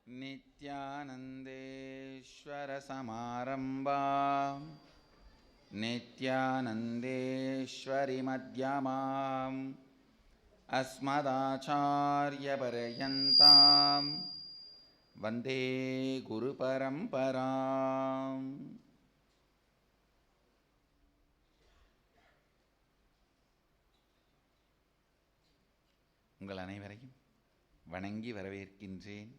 नित्यानन्देश्वरसमारम्भां नित्यानन्देश्वरिमध्यमाम् अस्मदाचार्यपर्यन्तां वन्दे गुरुपरम्पराम्. உங்கள் அனைவரையும் வணங்கி வரவேற்கின்றேன்.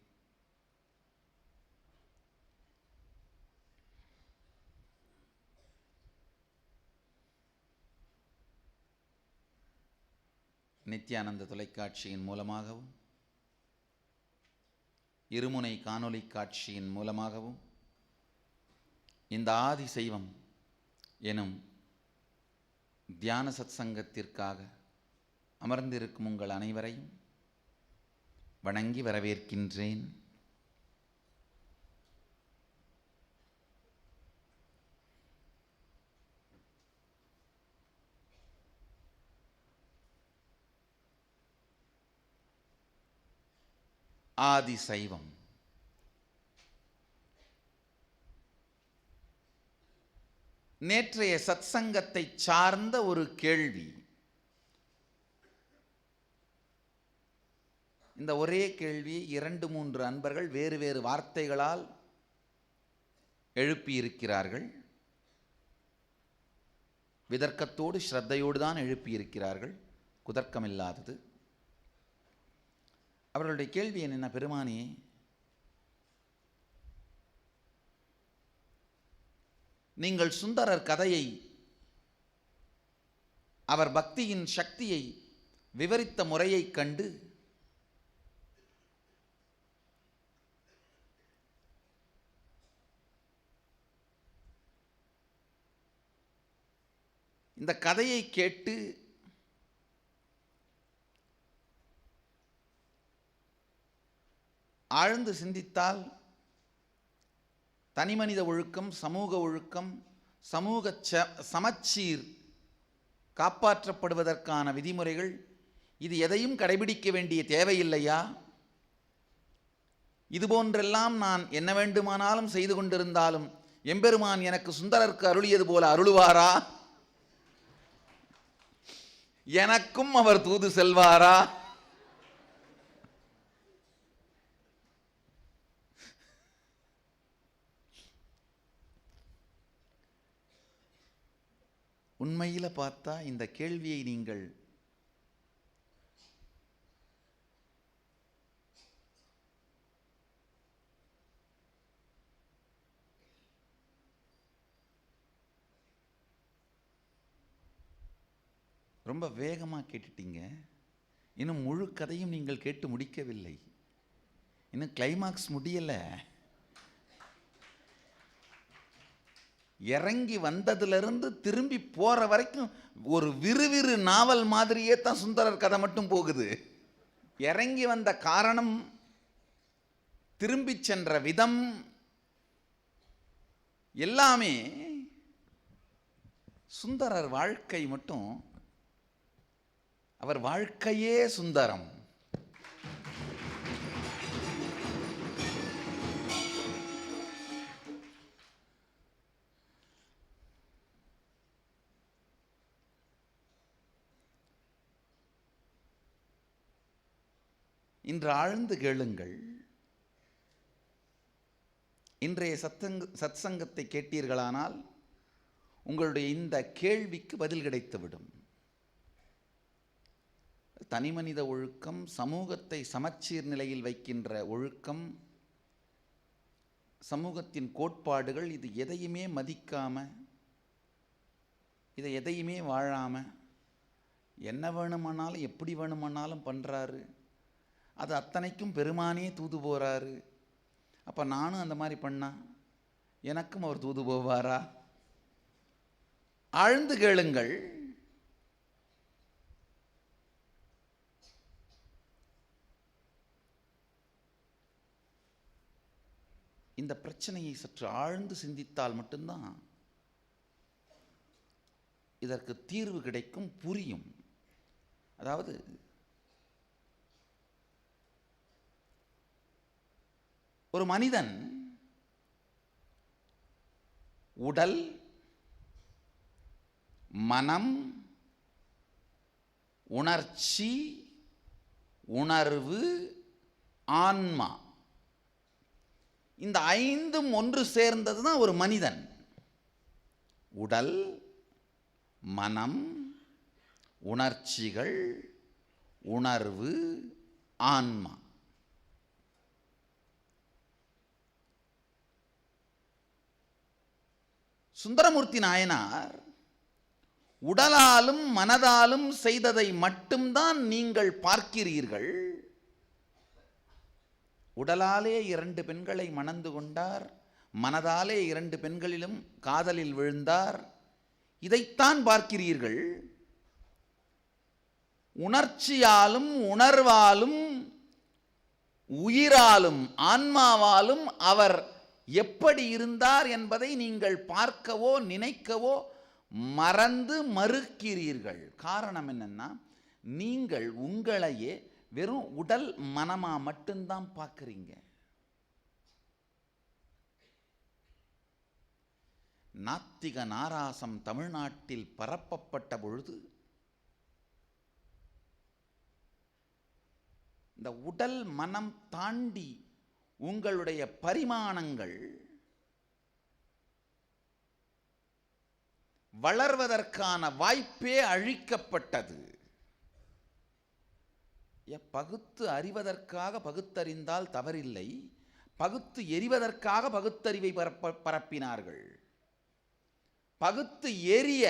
நித்யானந்த தொலைக்காட்சியின் மூலமாகவும் இருமுனை காணொளி காட்சியின் மூலமாகவும் இந்த ஆதி சைவம் எனும் தியான சத்சங்கத்திற்காக அமர்ந்திருக்கும் உங்கள் அனைவரையும் வணங்கி வரவேற்கின்றேன். ஆதி சைவம் நேற்றைய சத்சங்கத்தை சார்ந்த ஒரு கேள்வி. இந்த ஒரே கேள்வியை 2-3 அன்பர்கள் வேறு வேறு வார்த்தைகளால் எழுப்பியிருக்கிறார்கள். விதர்க்கத்தோடு ஸ்ரத்தையோடு தான் எழுப்பியிருக்கிறார்கள், குதர்க்கமில்லாதது. அவர்களுடைய கேள்வி என்ன? பெருமானே, நீங்கள் சுந்தரர் கதையை, அவர் பக்தியின் சக்தியை விவரித்த முறையை கண்டு இந்த கதையை கேட்டு ஆழ்ந்து சிந்தித்தால் தனிமனித ஒழுக்கம், சமூக ஒழுக்கம், சமூக சமச்சீர் காப்பாற்றப்படுவதற்கான விதிமுறைகள், இது எதையும் கடைபிடிக்க வேண்டிய தேவையில்லையா? இதுபோன்றெல்லாம் நான் என்ன வேண்டுமானாலும் செய்து கொண்டிருந்தாலும் எம்பெருமான் எனக்கு சுந்தரருக்கு அருளியது போல அருளுவாரா? எனக்கும் அவர் தூது செல்வாரா? உண்மையில் பார்த்தா இந்த கேள்வியை நீங்கள் ரொம்ப வேகமாக கேட்டுட்டீங்க. இன்னும் முழு கதையும் நீங்கள் கேட்டு முடிக்கவில்லை. இன்னும் கிளைமாக்ஸ் முடியலை. இறங்கி வந்ததிலிருந்து திரும்பி போகிற வரைக்கும் ஒரு விறுவிறு நாவல் மாதிரியே தான் சுந்தரர் கதை மட்டும் போகுது. இறங்கி வந்த காரணம், திரும்பி சென்ற விதம் எல்லாமே சுந்தரர் வாழ்க்கை மட்டும், அவர் வாழ்க்கையே சுந்தரம். இன்று ஆழ்ந்து கேளுங்கள். இன்றைய சத்சங்கத்தை கேட்டீர்களானால் உங்களுடைய இந்த கேள்விக்கு பதில் கிடைத்துவிடும். தனிமனித ஒழுக்கம், சமூகத்தை சமச்சீர் நிலையில் வைக்கின்ற ஒழுக்கம், சமூகத்தின் கோட்பாடுகள், இது எதையுமே மதிக்காம, இதை எதையுமே வாழாம, என்ன வேணுமானாலும் எப்படி வேணுமானாலும் பண்ணுறாரு. அது அத்தனைக்கும் பெருமானே தூது போகிறாரு. அப்போ நானும் அந்த மாதிரி பண்ணா எனக்கும் அவர் தூது போவாரா? ஆழ்ந்து கேளுங்கள். இந்த பிரச்சனையை சற்று ஆழ்ந்து சிந்தித்தால் மட்டும்தான் இதற்கு தீர்வு கிடைக்கும், புரியும். அதாவது ஒரு மனிதன் உடல், மனம், உணர்ச்சி, உணர்வு, ஆன்மா, இந்த ஐந்தும் ஒன்று சேர்ந்தது தான் ஒரு மனிதன். உடல், மனம், உணர்ச்சிகள், உணர்வு, ஆன்மா. சுந்தரமூர்த்தி நாயனார் உடலாலும் மனதாலும் செய்ததை மட்டும்தான் நீங்கள் பார்க்கிறீர்கள். உடலாலே 2 பெண்களை மணந்து கொண்டார், மனதாலே 2 பெண்களிலும் காதலில் விழுந்தார், இதைத்தான் பார்க்கிறீர்கள். உணர்ச்சியாலும் உணர்வாலும் உயிராலும் ஆன்மாவாலும் அவர் எப்படி இருந்தார் என்பதை நீங்கள் பார்க்கவோ நினைக்கவோ மறந்து மறுக்கிறீர்கள். காரணம் என்னன்னா, நீங்கள் உங்களையே வெறும் உடல் மனமா மட்டும்தான் பார்க்குறீங்க. நாத்திக நாராசம் தமிழ்நாட்டில் பரப்பப்பட்ட பொழுது இந்த உடல் மனம் தாண்டி உங்களுடைய பரிமாணங்கள் வளர்வதற்கான வாய்ப்பே அழிக்கப்பட்டது. பகுத்து அறிவதற்காக பகுத்தறிந்தால் தவறில்லை, பகுத்து எறிவதற்காக பகுத்தறிவை பரப்பினார்கள். பகுத்து எரிய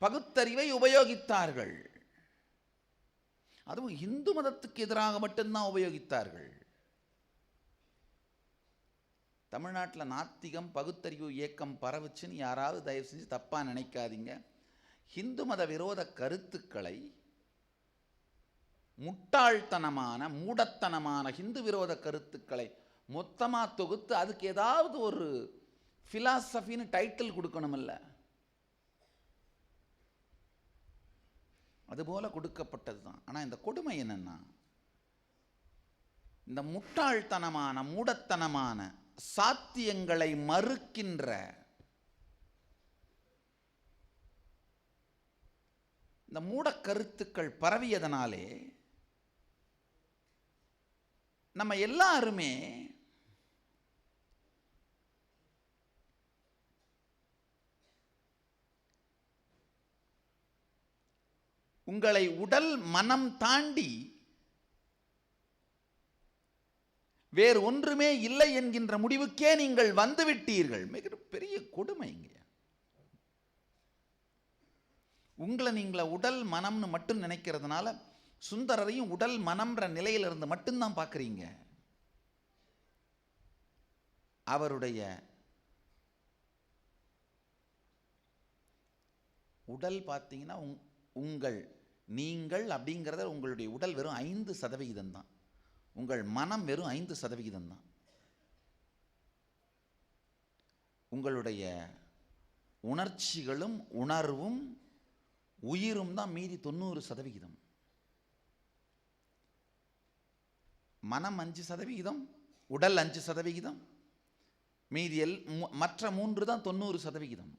பகுத்தறிவை உபயோகித்தார்கள். அதுவும் இந்து மதத்துக்கு எதிராக மட்டும்தான் உபயோகித்தார்கள். தமிழ்நாட்டில் நாத்திகம் பகுத்தறிவு இயக்கம் பரவுச்சுன்னு யாராவது தயவு செஞ்சு தப்பா நினைக்காதீங்க. இந்து மத விரோத கருத்துக்களை, முட்டாள்தனமான மூடத்தனமான ஹிந்து விரோத கருத்துக்களை மொத்தமாக தொகுத்து அதுக்கு ஏதாவது ஒரு பிலாசபின்னு டைட்டில் கொடுக்கணுமில்ல, அதுபோல கொடுக்கப்பட்டது தான். ஆனால் இந்த கொடுமை என்னன்னா, இந்த முட்டாள்தனமான மூடத்தனமான சாத்தியங்களை மறுக்கின்ற இந்த மூட கருத்துக்கள் பரவியதனாலே நம்ம எல்லாருமே உங்களை உடல் மனம் தாண்டி வேறு ஒன்றுமே இல்லை என்கின்ற முடிவுக்கே நீங்கள் வந்துவிட்டீர்கள். மிக பெரிய கொடுமை. உங்களை நீங்கள உடல் மனம்னு மட்டும் நினைக்கிறதுனால சுந்தரரையும் உடல் மனம்ன்ற நிலையிலிருந்து மட்டும்தான் பார்க்குறீங்க. அவருடைய உடல் பார்த்தீங்கன்னா நீங்கள் அப்படிங்கிறத உங்களுடைய உடல் வெறும் 5% தான், உங்கள் மனம் வெறும் 5% தான், உங்களுடைய உணர்ச்சிகளும் உணர்வும் உயிரும் தான் மீதி 90%. மனம் 5%, உடல் 5%, மீதி மற்ற 3 தான் 90%.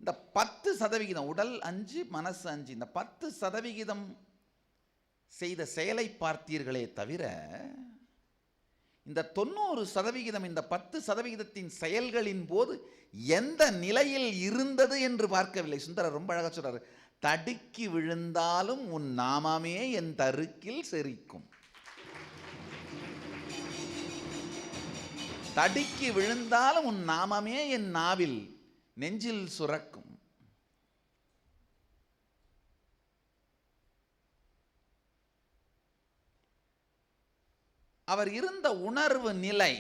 இந்த 10% உடல் 5 மனசு 5, இந்த 10% செய்த செயலை பார்த்தீர்களே தவிர இந்த 90% இந்த 10% செயல்களின் போது எந்த நிலையில் இருந்தது என்று பார்க்கவில்லை. சுந்தரர் ரொம்ப அழகா சொல்றாரு, தடுக்கி விழுந்தாலும் உன் நாமமே என் தருக்கில் செரிக்கும். தடுக்கி விழுந்தாலும் உன் நாமமே என் நாவில் நெஞ்சில் சுரக்கும். அவர் இருந்த உணர்வு நிலை,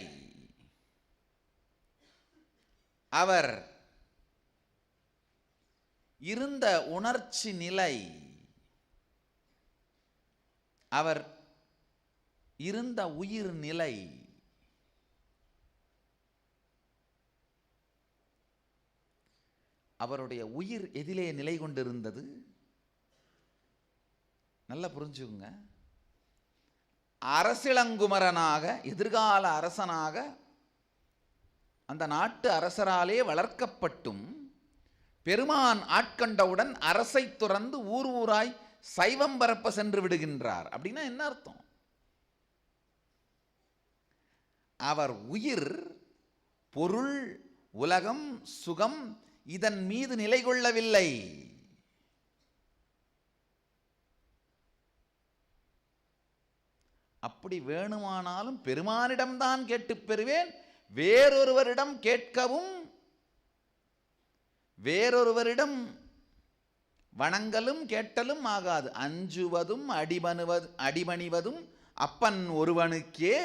அவர் இருந்த உணர்ச்சி நிலை, அவர் இருந்த உயிர் நிலை, அவருடைய உயிர் எதிலே நிலை கொண்டிருந்தது? நல்லா புரிஞ்சுக்குங்க. அரசிளங்குமரனாக, எதிர்கால அரசனாக அந்த நாட்டு அரசராலே வளர்க்கப்பட்டும் பெருமான் ஆட்கொண்டவுடன் அரசை துறந்து ஊர் ஊராய் சைவம் பரப்ப சென்று விடுகின்றார். அப்படின்னா என்ன அர்த்தம்? அவர் உயிர், பொருள், உலகம், சுகம் இதன் மீது நிலை கொள்ளவில்லை. அப்படி வேணுமானாலும் பெருமானிடம்தான் கேட்டுப் பெறுவேன், வேறொருவரிடம் கேட்கவும் வேறொருவரிடம் வணங்கலும் கேட்டலும் ஆகாது. அஞ்சுவதும் அடிபணிவதும் அப்பன் ஒருவனுக்கே.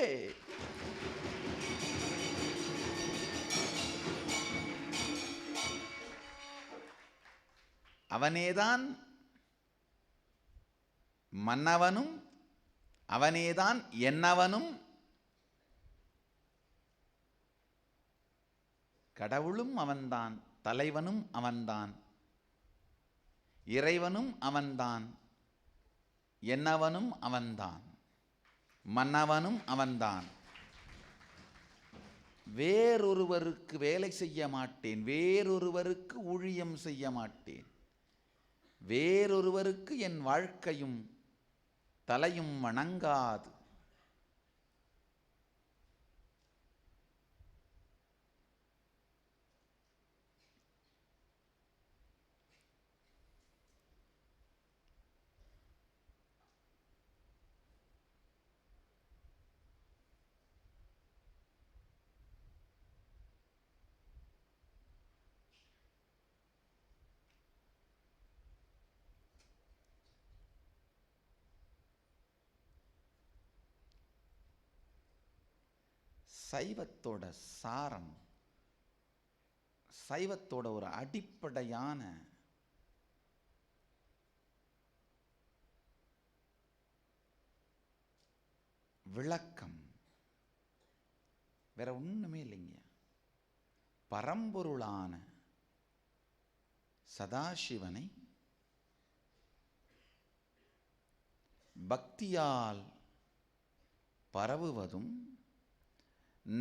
அவனேதான் மன்னவனும், அவனேதான் என்னவனும், கடவுளும் அவன்தான், தலைவனும் அவன்தான், இறைவனும் அவன்தான், என்னவனும் அவன்தான், மன்னவனும் அவன்தான். வேறொருவருக்கு வேலை செய்ய மாட்டேன், வேறொருவருக்கு ஊழியம் செய்ய மாட்டேன், வேறொருவருக்கு என் வாழ்க்கையும் தலையும் வணங்காது. சைவத்தோட சாரம், சைவத்தோட ஒரு அடிப்படையான விளக்கம் வேற ஒண்ணுமே இல்லைங்க. பரம்பொருளான சதாசிவனை பக்தியால் பரவுவதும்,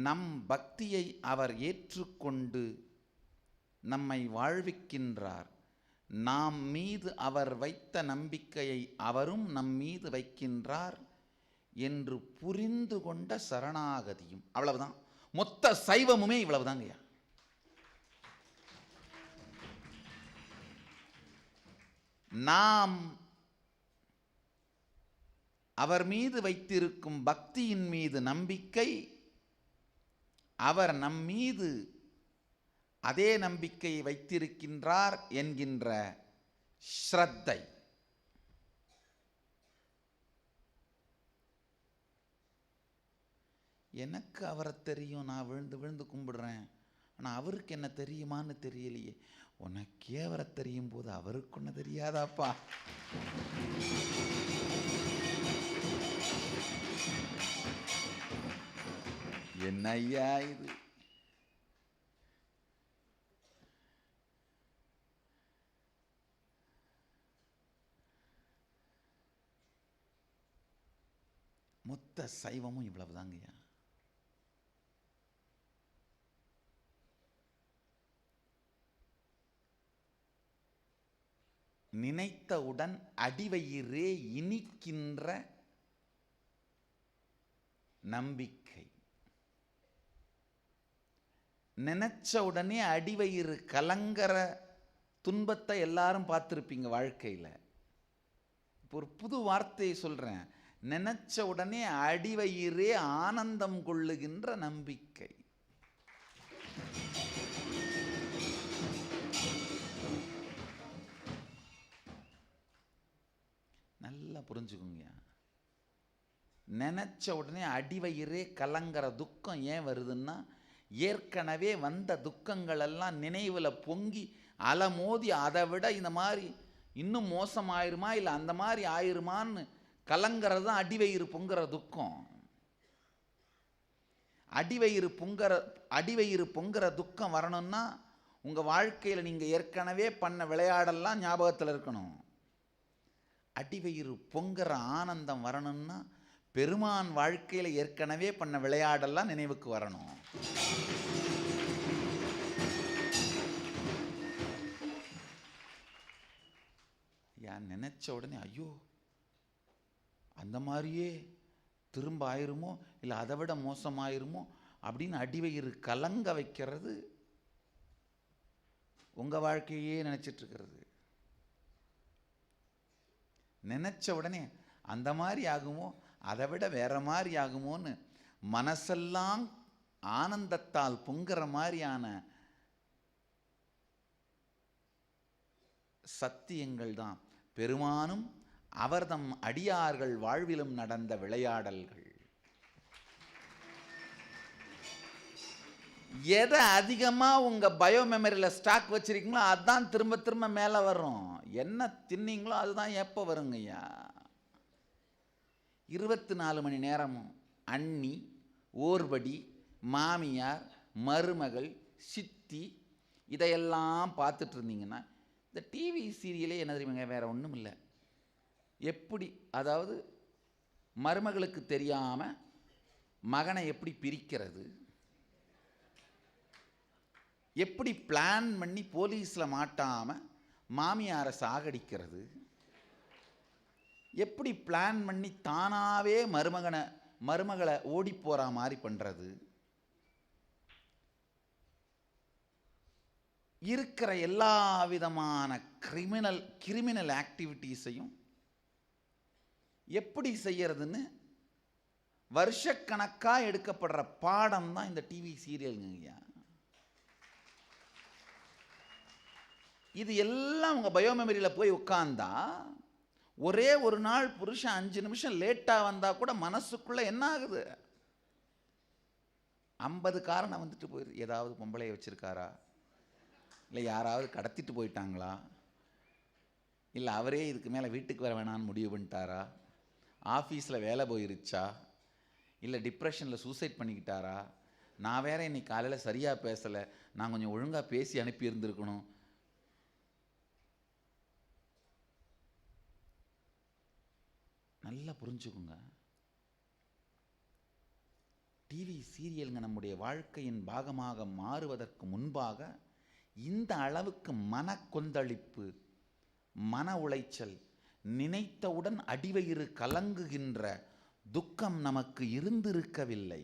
நம் பக்தியை அவர் ஏற்றுக்கொண்டு நம்மை வாழ்விக்கின்றார், நாம் மீது அவர் வைத்த நம்பிக்கையை அவரும் நம் மீது வைக்கின்றார் என்று புரிந்து கொண்ட சரணாகதியும். அவ்வளவுதான். மொத்த சைவமுமே இவ்வளவுதாங்கய்யா. நாம் அவர் மீது வைத்திருக்கும் பக்தியின் மீது நம்பிக்கை, அவர் நம் மீது அதே நம்பிக்கையை வைத்திருக்கின்றார் என்கின்ற ஸ்ரத்தை. எனக்கு அவரை தெரியும், நான் விழுந்து விழுந்து கும்பிடுறேன், ஆனால் அவருக்கு என்ன தெரியுமான்னு தெரியலையே. உனக்கே அவரை தெரியும் போது அவருக்கு ஒன்று தெரியாதாப்பா? என்ன ஐயா இது? மொத்த சைவமும் இவ்வளவுதாங்கய்யா. நினைத்தவுடன் அடிவயிறே இனிக்கின்ற நம்பிக்கை. நினைச்ச உடனே அடிவயிறு கலங்கர துன்பத்தை எல்லாரும் பார்த்துருப்பீங்க வாழ்க்கையில். இப்போ ஒரு புது வார்த்தையை சொல்றேன். நினைச்ச உடனே அடிவயிறே ஆனந்தம் கொள்ளுகின்ற நம்பிக்கை. நல்லா புரிஞ்சுக்குங்க. நினைச்ச உடனே அடிவயிறே கலங்கர துக்கம் ஏன் வருதுன்னா, ஏற்கனவே வந்த துக்கங்கள் எல்லாம் நினைவில் பொங்கி அலமோதி அதை விட இந்த மாதிரி இன்னும் மோசமாயிருமா இல்லை அந்த மாதிரி ஆயிருமான்னு கலங்கிறது தான் அடிவயிறு பொங்குற துக்கம். அடிவயிறு பொங்குற துக்கம் வரணும்னா உங்கள் வாழ்க்கையில் நீங்கள் ஏற்கனவே பண்ண விளையாடெல்லாம் ஞாபகத்தில் இருக்கணும். அடிவயிறு பொங்குற ஆனந்தம் வரணும்னா பெருமான் வாழ்க்கையில் ஏற்கனவே பண்ண விளையாடெல்லாம் நினைவுக்கு வரணும். நினைச்ச உடனே ஐயோ அந்த மாதிரியே திரும்ப ஆயிருமோ, இல்லை அதை விட மோசமாயிருமோ அப்படின்னு அடிவயிறு கலங்க வைக்கிறது உங்கள் வாழ்க்கையே நினச்சிட்டு இருக்கிறது. நினச்ச உடனே அந்த மாதிரி ஆகுமோ, அதை விட வேற மாதிரி ஆகுமோன்னு மனசெல்லாம் ஆனந்தத்தால் பொங்குற மாதிரியான சத்தியங்கள் தான் பெருமானும் அவர்தம் அடியார்கள் வாழ்விலும் நடந்த விளையாடல்கள். எதை அதிகமாக உங்கள் பயோ மெமரியில் ஸ்டாக் வச்சுருக்கீங்களோ அதுதான் திரும்ப திரும்ப மேலே வரும். என்ன தின்னீங்களோ அதுதான் எப்போ வருங்கய்யா. 24 மணி நேரமும் அண்ணி, ஓர்படி, மாமியார், மருமகள், சித்தி இதையெல்லாம் பார்த்துட்டு இருந்தீங்கன்னா இந்த டிவி சீரியலே என்ன தெரியுமாங்க, வேறு ஒன்றும் இல்லை. எப்படி, அதாவது மருமகளுக்கு தெரியாமல் மகனை எப்படி பிரிக்கிறது, எப்படி பிளான் பண்ணி போலீஸில் மாட்டாமல் மாமியாரை சாகடிக்கிறது, எப்படி பிளான் பண்ணி தானாகவே மருமகளை ஓடி போகிற மாதிரி பண்ணுறது, இருக்கிற எல்லா விதமான கிரிமினல் ஆக்டிவிட்டீஸையும் எப்படி செய்யறதுன்னு வருஷக்கணக்காக எடுக்கப்படுற பாடம் தான் இந்த டிவி சீரியலுங்க. இது எல்லாம் உங்கள் பயோமெமரியில் போய் உட்கார்ந்தா ஒரே ஒரு நாள் புருஷன் 5 நிமிஷம் லேட்டாக வந்தால் கூட மனசுக்குள்ளே என்ன ஆகுது, 50 காரணம் வந்துட்டு போயிடுது. ஏதாவது பொம்பளையை வச்சுருக்காரா, இல்லை யாராவது கடத்திட்டு போயிட்டாங்களா, இல்லை அவரே இதுக்கு மேலே வீட்டுக்கு வர வேணான்னு முடிவு பண்ணிட்டாரா, ஆஃபீஸில் வேலை போயிருச்சா, இல்லை டிப்ரெஷனில் சூசைட் பண்ணிக்கிட்டாரா, நான் வேற இன்னைக்கு காலையில் சரியாக பேசலை, நான் கொஞ்சம் ஒழுங்காக பேசி அனுப்பியிருந்துருக்கணும். நல்லா புரிஞ்சுக்குங்க, டிவி சீரியலுங்க நம்முடைய வாழ்க்கையின் பாகமாக மாறுவதற்கு முன்பாக இந்த அளவுக்கு மன கொந்தளிப்பு, மன உளைச்சல், நினைத்தவுடன் அடிவயிறு கலங்குகின்ற துக்கம் நமக்கு இருந்திருக்கவில்லை.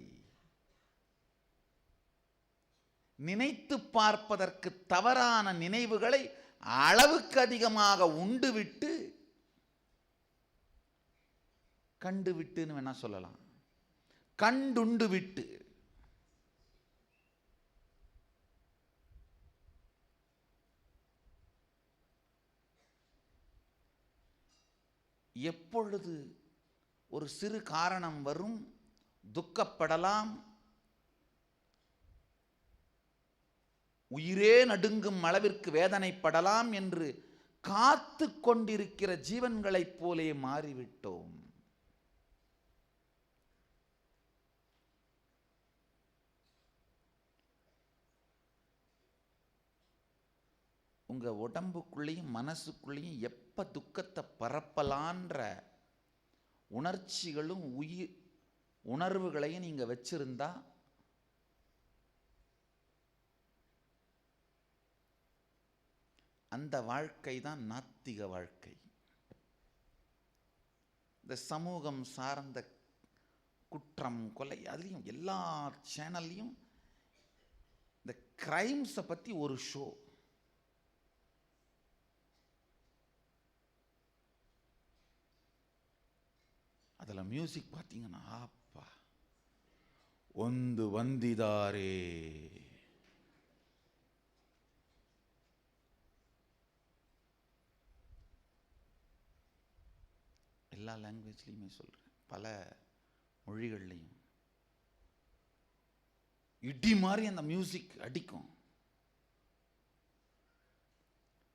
நினைத்து பார்ப்பதற்கு தவறான நினைவுகளை அளவுக்கு அதிகமாக உண்டுவிட்டு, கண்டுவிட்டுன்னு வேணா சொல்லலாம், கண்டுண்டு விட்டு எப்பொழுது ஒரு சிறு காரணம் வரும் துக்கப்படலாம், உயிரே நடுங்கும் அளவிற்கு வேதனைப்படலாம் என்று காத்து கொண்டிருக்கிற ஜீவன்களைப் போலே மாறிவிட்டோம். உங்கள் உடம்புக்குள்ளேயும் மனசுக்குள்ளேயும் எப்போ துக்கத்தை பரப்பலான்ற உணர்ச்சிகளும் உணர்வுகளையும் நீங்கள் வச்சிருந்தா அந்த வாழ்க்கை தான் நாத்திக வாழ்க்கை. இந்த சமூகம் சார்ந்த குற்றம், கொலை, அதுலேயும் எல்லா சேனல்லையும் இந்த கிரைம்ஸை பற்றி ஒரு ஷோ. அதில் மியூசிக் பார்த்தீங்கன்னா அப்பா ஒந்து வந்திதாரே, எல்லா லாங்குவேஜ்லேயுமே சொல்கிறேன், பல மொழிகள்லையும் இடி மாதிரி அந்த மியூசிக் அடிக்கும்.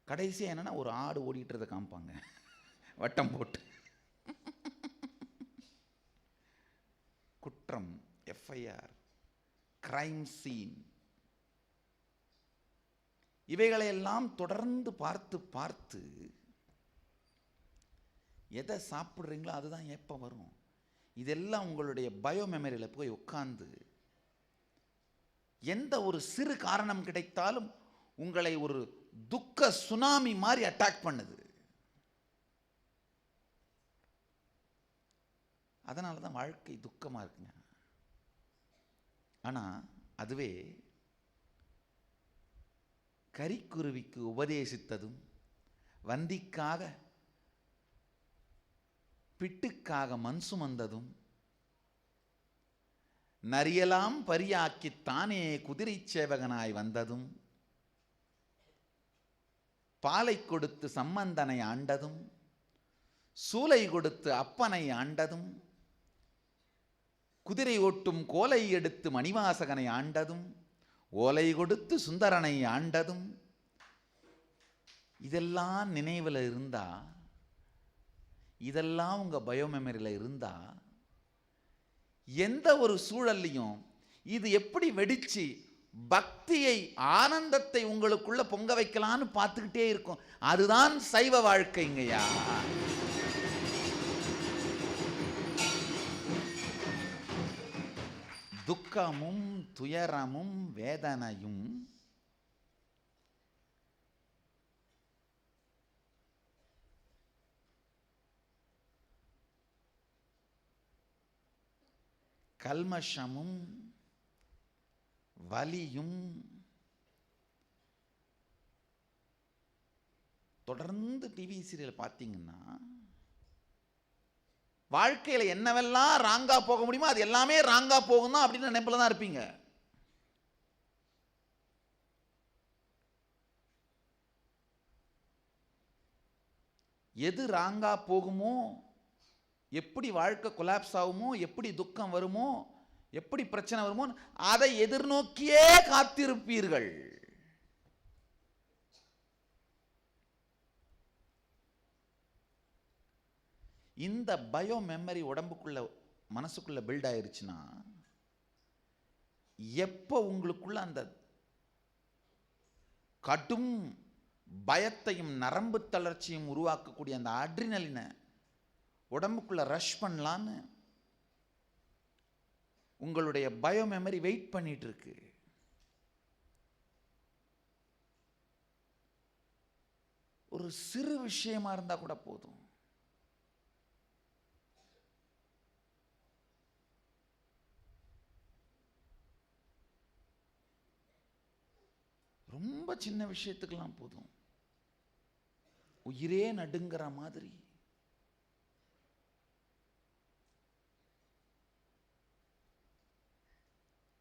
கடைசியாக என்னன்னா ஒரு ஆடு ஓடிட்டுறதை காமிப்பாங்க வட்டம் போட்டு. குற்றம், எஃப்ஐஆர், கிரைம் சீன், இவைகளையெல்லாம் தொடர்ந்து பார்த்து பார்த்து எதை சாப்பிட்றீங்களோ அதுதான் ஏப்பம் வரும். இதெல்லாம் உங்களுடைய பயோ மெமரியில் போய் உட்கார்ந்து எந்த ஒரு சிறு காரணம் கிடைத்தாலும் உங்களை ஒரு துக்க சுனாமி மாதிரி அட்டாக் பண்ணுது. அதனால தான் வாழ்க்கை துக்கமாக இருக்குங்க. ஆனால் அதுவே கரிக்குருவிக்கு உபதேசித்ததும், வந்திக்காக பிட்டுக்காக மண் சுமந்ததும், நரியலாம் பரியாக்கித்தானே குதிரை சேவகனாய் வந்ததும், பாலை கொடுத்து சம்பந்தனை ஆண்டதும், சூலை கொடுத்து அப்பனை ஆண்டதும், குதிரை ஓட்டும் கோலை எடுத்து மணிவாசகனை ஆண்டதும், ஓலை கொடுத்து சுந்தரனை ஆண்டதும், இதெல்லாம் நினைவில் இருந்தா, இதெல்லாம் உங்க பயோ மெமரியில் இருந்தா, எந்த ஒரு சூழல்லையும் இது எப்படி வெடிச்சு பக்தியை, ஆனந்தத்தை உங்களுக்குள்ள பொங்க வைக்கலான்னு பார்த்துக்கிட்டே இருக்கும். அதுதான் சைவ வாழ்க்கைங்கய்யா. துக்கமும் துயரமும் வேதனையும் கல்மஷமும் வலியும் தொடர்ந்து டிவி சீரியல் பார்த்தீங்கன்னா வாழ்க்கையில் என்னவெல்லாம் ராங்கா போக முடியுமோ அது எல்லாமே ராங்கா போகும் தான் அப்படின்னு நினைப்பில் தான் இருப்பீங்க. எது ராங்கா போகுமோ, எப்படி வாழ்க்கை கொலாப்ஸ் ஆகுமோ, எப்படி துக்கம் வருமோ, எப்படி பிரச்சனை வருமோ அதை எதிர்நோக்கியே காத்திருப்பீர்கள். இந்த பயோ மெமரி உடம்புக்குள்ள மனசுக்குள்ள பில்ட் ஆயிருச்சுன்னா, எப்போ உங்களுக்குள்ள அந்த கடும் பயத்தையும் நரம்பு தளர்ச்சியும் உருவாக்கக்கூடிய அந்த அட்ரினலினை உடம்புக்குள்ள ரஷ் பண்ணலான்னு உங்களுடைய பயோ மெமரி வெயிட் பண்ணிட்டு இருக்கு. ஒரு சிறு விஷயமா இருந்தா கூட போதும், ரொம்ப சின்ன விஷயத்துக்கெல்லாம் போதும், உயிரே நடுங்கிற மாதிரி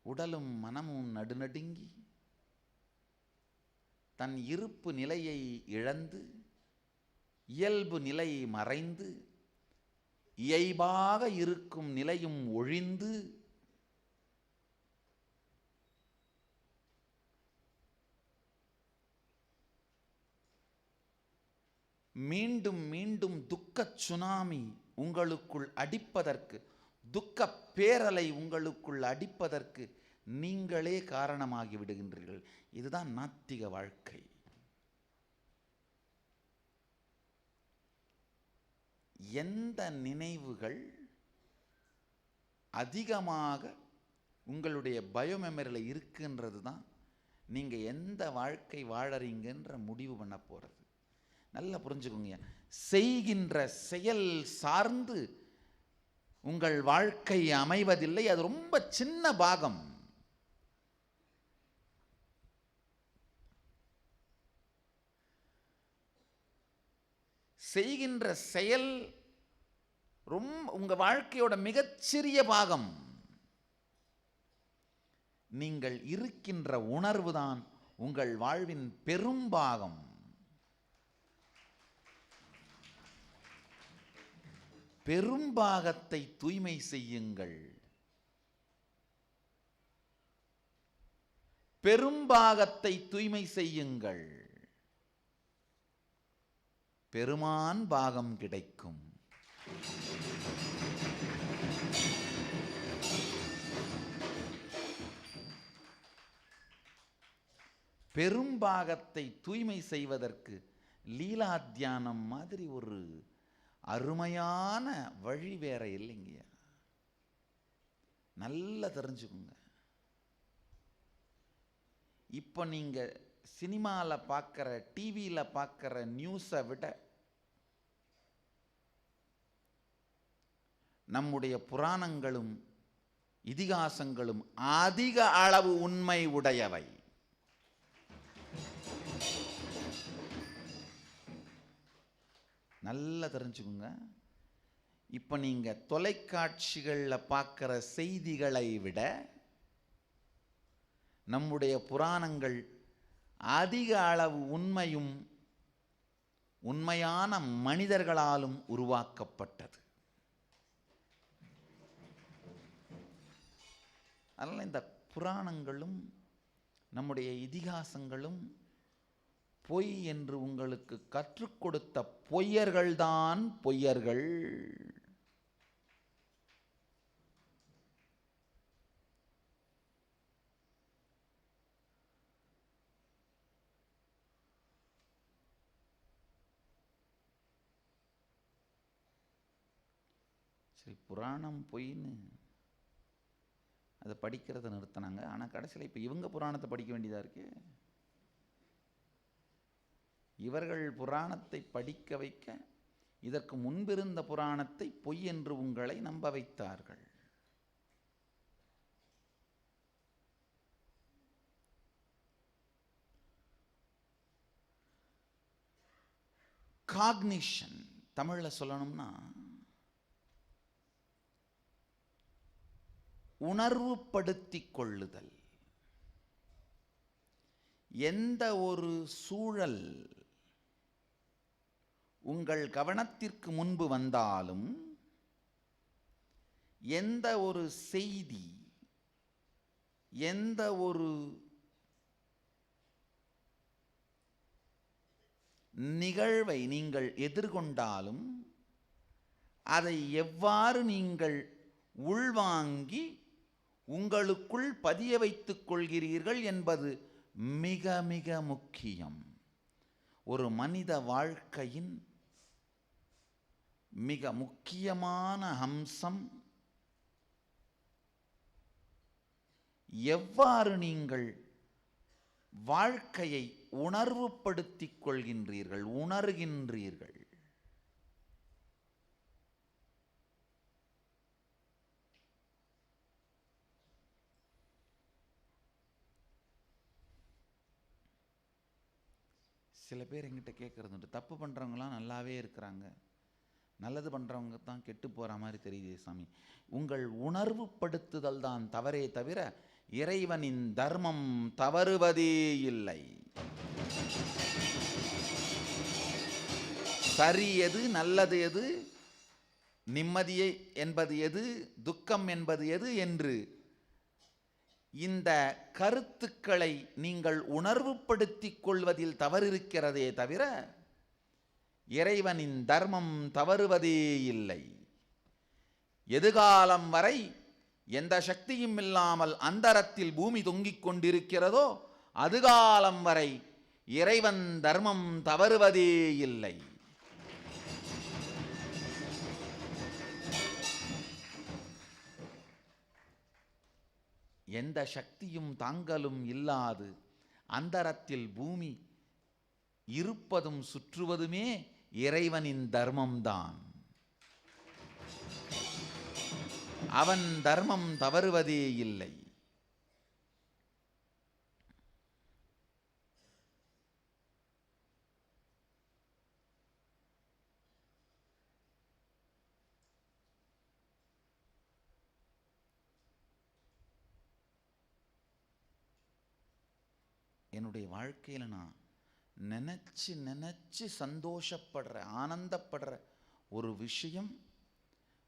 உடலும் மனமும் நடுநடுங்கி தன் இருப்பு நிலையை இழந்து இயல்பு நிலை மறைந்து இயல்பாக இருக்கும் நிலையும் ஒழிந்து மீண்டும் மீண்டும் துக்க சுனாமி உங்களுக்குள் அடிப்பதற்கு, துக்க பேரலை உங்களுக்குள் அடிப்பதற்கு நீங்களே காரணமாகி விடுகின்றீர்கள். இதுதான் நாத்திக வாழ்க்கை. எந்த நினைவுகள் அதிகமாக உங்களுடைய பயோ மெமரியில் இருக்குன்றது தான் நீங்கள் எந்த வாழ்க்கை வாழறீங்கன்ற முடிவு பண்ண போகிறது. நல்லா புரிஞ்சுக்கோங்க. செய்கின்ற செயல் சார்ந்து உங்கள் வாழ்க்கை அமைவதில்லை. அது ரொம்ப சின்ன பாகம். செய்கின்ற செயல் ரொம்ப உங்க வாழ்க்கையோட மிகச்சிறிய பாகம். நீங்கள் இருக்கின்ற உணர்வுதான் உங்கள் வாழ்வின் பெரும்பாகம். பெரும்பாகத்தை தூய்மை செய்யுங்கள். பெரும்பாகத்தை தூய்மை செய்யுங்கள். பெருமான் பாகம் கிடைக்கும். பெரும்பாகத்தை தூய்மை செய்வதற்கு லீலா தியானம் மாதிரி ஒரு அருமையான வழி வேற இல்லைங்க. நல்லா தெரிஞ்சுக்குங்க. இப்போ நீங்கள் சினிமாவில் பார்க்குற, டிவியில் பார்க்குற நியூஸை விட நம்முடைய புராணங்களும் இதிகாசங்களும் அதிக அளவு உண்மை உடையவை. நல்லா தெரிஞ்சுக்குங்க. இப்போ நீங்கள் தொலைக்காட்சிகளில் பார்க்குற செய்திகளை விட நம்முடைய புராணங்கள் அதிக அளவு உண்மையும் உண்மையான மனிதர்களாலும் உருவாக்கப்பட்டது. அதனால் இந்த புராணங்களும் நம்முடைய இதிகாசங்களும் பொய் என்று உங்களுக்கு கற்றுக் கொடுத்த பொய்யர்கள்தான் பொய்யர்கள். சரி, புராணம் பொய்ன்னு அதை படிக்கிறத நிறுத்தினாங்க. ஆனால் கடைசியில் இப்போ இவங்க புராணத்தை படிக்க வேண்டியதாக இருக்கு. இவர்கள் புராணத்தை படிக்க வைக்க இதற்கு முன்பிருந்த புராணத்தை பொய் என்று உங்களை நம்ப வைத்தார்கள். காக்னிஷன் தமிழில் சொல்லணும்னா உணர்வுபடுத்திக் கொள்ளுதல். எந்த ஒரு சூழல் உங்கள் கவனத்திற்கு முன்பு வந்தாலும், எந்த ஒரு செய்தி, எந்த ஒரு நிகழ்வை நீங்கள் எதிர்கொண்டாலும் அதை எவ்வாறு நீங்கள் உள்வாங்கி உங்களுக்குள் பதிய வைத்துக் கொள்கிறீர்கள் என்பது மிக மிக முக்கியம். ஒரு மனித வாழ்க்கையின் மிக முக்கியமான அம்சம் எவ்வாறு நீங்கள் வாழ்க்கையை உணர்வுபடுத்திக் கொள்கின்றீர்கள், உணர்கின்றீர்கள். சில பேர் எங்கிட்ட கேட்குறது, தப்பு பண்ணுறவங்களாம் நல்லாவே இருக்கிறாங்க, நல்லது பண்ணுறவங்க தான் கெட்டு போகிற மாதிரி தெரியுது சாமி. உங்கள் உணர்வுபடுத்துதல் தான் தவறே தவிர இறைவனின் தர்மம் தவறுவதே இல்லை. சரி எது, நல்லது எது, நிம்மதியை என்பது எது, துக்கம் என்பது எது என்று இந்த கருத்துக்களை நீங்கள் உணர்வுபடுத்திக் கொள்வதில் தவறிருக்கிறதே தவிர இறைவனின் தர்மம் தவறுவதே இல்லை. எதுகாலம் வரை எந்த சக்தியும் இல்லாமல் அந்தரத்தில் பூமி தொங்கிக் கொண்டிருக்கிறதோ அதுகாலம் வரை இறைவன் தர்மம் தவறுவதே இல்லை. எந்த சக்தியும் தாங்களும் இல்லாது அந்தரத்தில் பூமி இருப்பதும் சுற்றுவதுமே இறைவனின் தர்மம்தான். அவன் தர்மம் தவறுவதே இல்லை. என்னுடைய வாழ்க்கையில் நான் நினச்சி நினச்சி சந்தோஷப்படுற, ஆனந்தப்படுற ஒரு விஷயம்,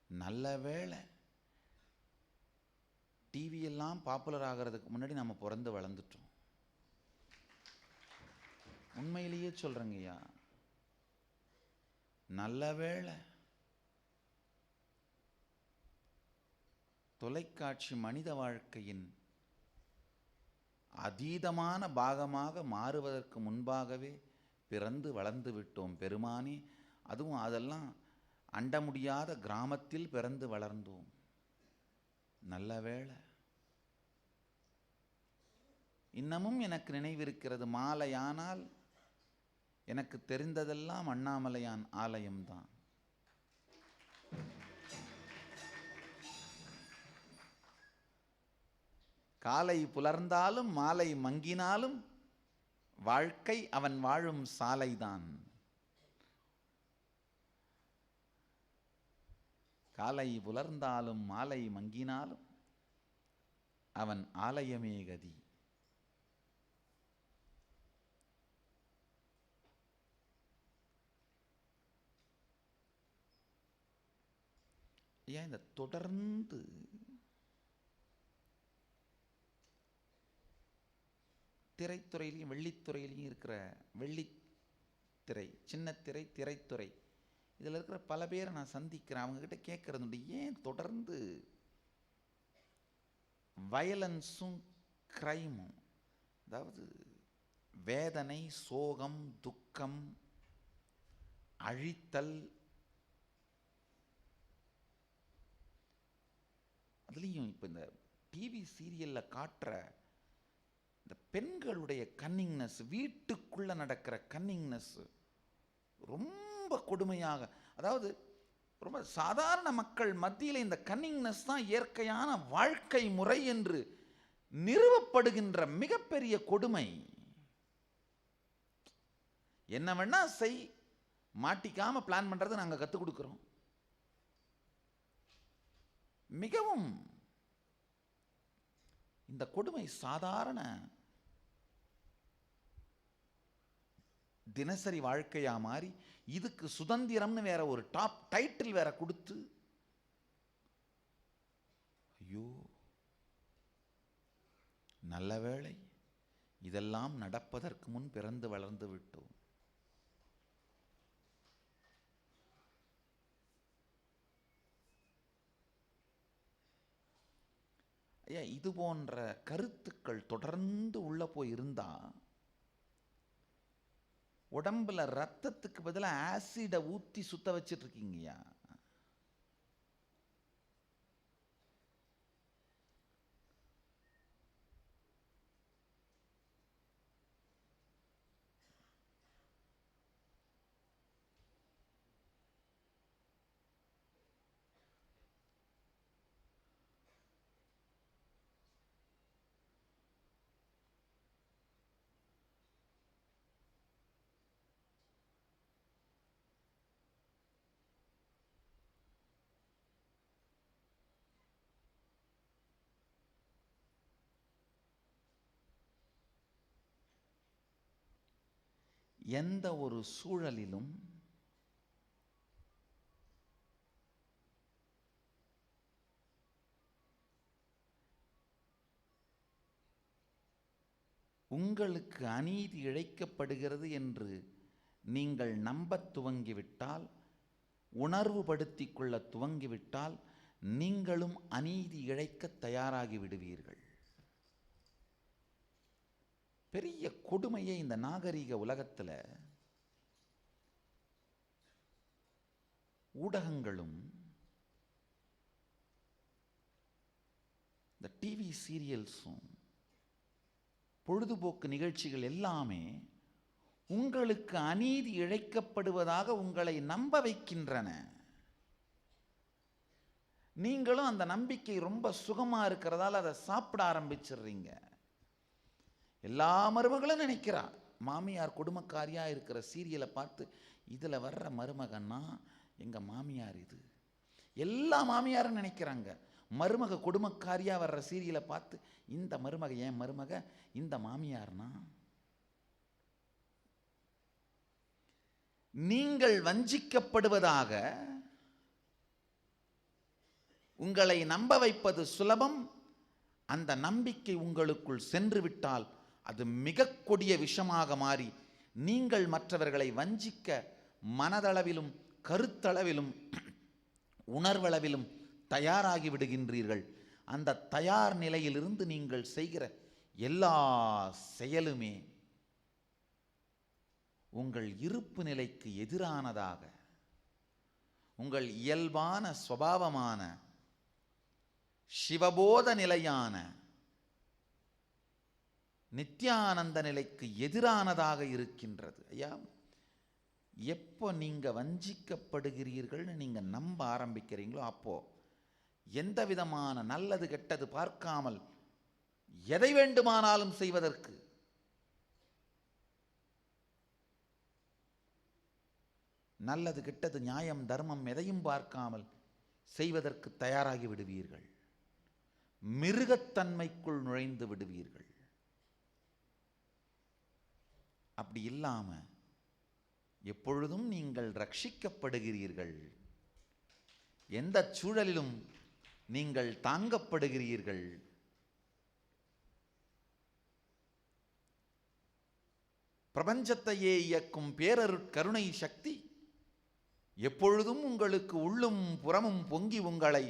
நல்ல வேளை டிவியெல்லாம் பாப்புலர் ஆகிறதுக்கு முன்னாடி நம்ம பிறந்து வளர்ந்துட்டோம். உண்மையிலேயே சொல்கிறேங்கய்யா, நல்ல வேளை தொலைக்காட்சி மனித வாழ்க்கையின் அதீதமான பாகமாக மாறுவதற்கு முன்பாகவே பிறந்து வளர்ந்து விட்டோம் பெருமானே. அதுவும் அதெல்லாம் அண்ட முடியாத கிராமத்தில் பிறந்து வளர்ந்தோம். நல்ல வேளை. இன்னமும் எனக்கு நினைவிருக்கிறது, மாலையானால் எனக்கு தெரிந்ததெல்லாம் அண்ணாமலையான் ஆலயம்தான். காலை புலர்ந்தாலும் மாலை மங்கினாலும் வாழ்க்கை அவன் வாழும் சாலைதான். காலை புலர்ந்தாலும் மாலை மங்கினாலும் அவன் ஆலயமே கதி. ஏன் இந்த தொடர்ந்து திரைத்துறையிலையும் வெள்ளித்துறையிலையும் இருக்கிற வெள்ளித்திரை, சின்னத்திரை, திரைத்துறை, இதில் இருக்கிற பல பேரை நான் சந்திக்கிறேன். அவங்கக்கிட்ட கேட்குறது, ஏன் தொடர்ந்து வயலன்ஸும் க்ரைமும், அதாவது வேதனை, சோகம், துக்கம், அழித்தல், அதுலேயும் இப்போ இந்த டிவி சீரியலில் காட்டுற இந்த பெண்களுடைய கன்னிங்னஸ், வீட்டுக்குள்ளே நடக்கிற கன்னிங்னஸ் ரொம்ப கொடுமையாக, அதாவது ரொம்ப சாதாரண மக்கள் மத்தியில் இந்த கன்னிங்னஸ் தான் இயற்கையான வாழ்க்கை முறை என்று நிறுவப்படுகின்ற மிகப்பெரிய கொடுமை. என்ன வேணா செய், மாட்டிக்காம பிளான் பண்ணுறது நாங்கள் கற்றுக் கொடுக்குறோம். மிகவும் இந்த கொடுமை சாதாரண தினசரி வாழ்க்கையா மாறி இதுக்கு சுதந்திரம்னு வேற ஒரு டாப் டைட்டில் வேற கொடுத்து, ஐயோ நல்ல வேளை இதெல்லாம் நடப்பதற்கு முன் பிறந்து வளர்ந்து விட்டோம். ஐயா, இது போன்ற கருத்துக்கள் தொடர்ந்து உள்ள போய் இருந்தா உடம்புல ரத்தத்துக்கு பதிலாக ஆசிடை ஊற்றி சுத்த வச்சிட்டு இருக்கீங்கய்யா. எந்த ஒரு சூழலிலும் உங்களுக்கு அநீதி இழைக்கப்படுகிறது என்று நீங்கள் நம்பத் துவங்கிவிட்டால், உணர்வுபடுத்திக் கொள்ள துவங்கிவிட்டால், நீங்களும் அநீதி இழைக்க தயாராகி விடுவீர்கள். பெரிய கொடுமையை இந்த நாகரிக உலகத்தில் ஊடகங்களும் இந்த டிவி சீரியல்ஸும் பொழுதுபோக்கு நிகழ்ச்சிகள் எல்லாமே உங்களுக்கு அநீதி இழைக்கப்படுவதாக உங்களை நம்ப வைக்கின்றன. நீங்களும் அந்த நம்பிக்கை ரொம்ப சுகமா இருக்கிறதால அதை சாப்பிட ஆரம்பிச்சிடுறீங்க. எல்லா மருமகளும் நினைக்கிறா, மாமியார் கொடுமைக்காரியா இருக்கிற சீரியலை பார்த்து, இதில் வர்ற மருமகன்னா எங்கள் மாமியார் இது. எல்லா மாமியாரும் நினைக்கிறாங்க, மருமக கொடுமைக்காரியா வர்ற சீரியலை பார்த்து, இந்த மருமக ஏன் மருமக, இந்த மாமியார்னா. நீங்கள் வஞ்சிக்கப்படுவதாக உங்களை நம்ப வைப்பது சுலபம். அந்த நம்பிக்கை உங்களுக்குள் சென்று விட்டால் அது மிக கொடிய விஷமாக மாறி நீங்கள் மற்றவர்களை வஞ்சிக்க மனதளவிலும் கருத்தளவிலும் உணர்வளவிலும் தயாராகி விடுகின்றீர்கள். அந்த தயார் நிலையிலிருந்து நீங்கள் செய்கிற எல்லா செயலுமே உங்கள் இருப்பு நிலைக்கு எதிரானதாக, உங்கள் இயல்பான சுபாவமான சிவபோத நிலையான நித்யானந்த நிலைக்கு எதிரானதாக இருக்கின்றது. ஐயா, எப்போ நீங்கள் வஞ்சிக்கப்படுகிறீர்கள்னு நீங்கள் நம்ப ஆரம்பிக்கிறீங்களோ அப்போ எந்த விதமான நல்லது கெட்டது பார்க்காமல் எதை வேண்டுமானாலும் செய்வதற்கு நல்லது கெட்டது நியாயம் தர்மம் எதையும் பார்க்காமல் செய்வதற்கு தயாராகி விடுவீர்கள். மிருகத்தன்மைக்குள் நுழைந்து விடுவீர்கள். அப்படி இல்லாம எப்பொழுதும் நீங்கள் ரட்சிக்கப்படுகிறீர்கள். எந்த சூழலிலும் நீங்கள் தாங்கப்படுகிறீர்கள். பிரபஞ்சத்தையே இயக்கும் பேரருட்கருணை சக்தி எப்பொழுதும் உங்களுக்கு உள்ளும் புறமும் பொங்கி உங்களை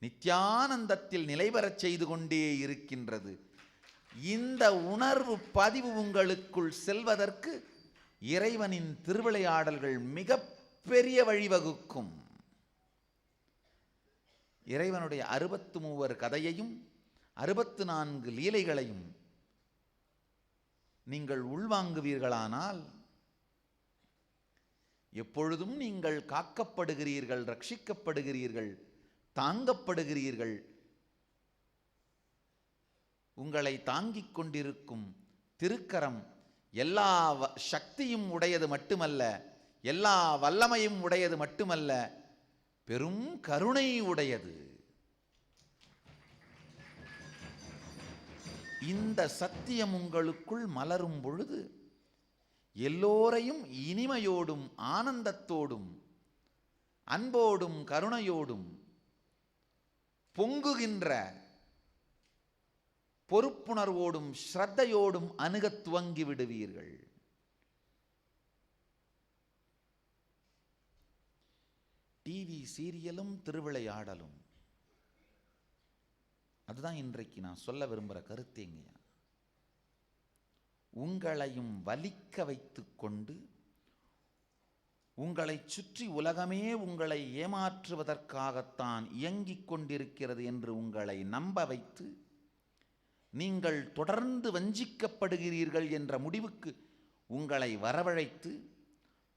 நித்யானந்தத்தில் நிலைபெறச் செய்து கொண்டே இருக்கின்றது. இந்த உணர்வு பதிவு உங்களுக்குள் செல்வதற்கு இறைவனின் திருவிளையாடல்கள் மிக பெரிய வழிவகுக்கும். இறைவனுடைய 63 கதையையும் 64 லீலைகளையும் நீங்கள் உள்வாங்குவீர்களானால் எப்பொழுதும் நீங்கள் காக்கப்படுகிறீர்கள், ரட்சிக்கப்படுகிறீர்கள், தாங்கப்படுகிறீர்கள். உங்களை தாங்கிக் கொண்டிருக்கும் திருக்கரம் எல்லா சக்தியும் உடையது மட்டுமல்ல, எல்லா வல்லமையும் உடையது மட்டுமல்ல, பெரும் கருணை உடையது. இந்த சத்தியம் உங்களுக்குள் மலரும் பொழுது எல்லோரையும் இனிமையோடும் ஆனந்தத்தோடும் அன்போடும் கருணையோடும் பொங்குகின்ற பொறுப்புணர்வோடும் ஸ்ரத்தையோடும் அணுகத் துவங்கி விடுவீர்கள். டிவி சீரியலும் திருவிளையாடலும், அதுதான் இன்றைக்கு நான் சொல்ல விரும்புகிற கருத்தேங்கய்யா. உங்களையும் வலிக்க வைத்து கொண்டு உங்களை சுற்றி உலகமே உங்களை ஏமாற்றுவதற்காகத்தான் இயங்கிக் கொண்டிருக்கிறது என்று உங்களை நம்ப வைத்து நீங்கள் தொடர்ந்து வஞ்சிக்கப்படுகிறீர்கள் என்ற முடிவுக்கு உங்களை வரவழைத்து,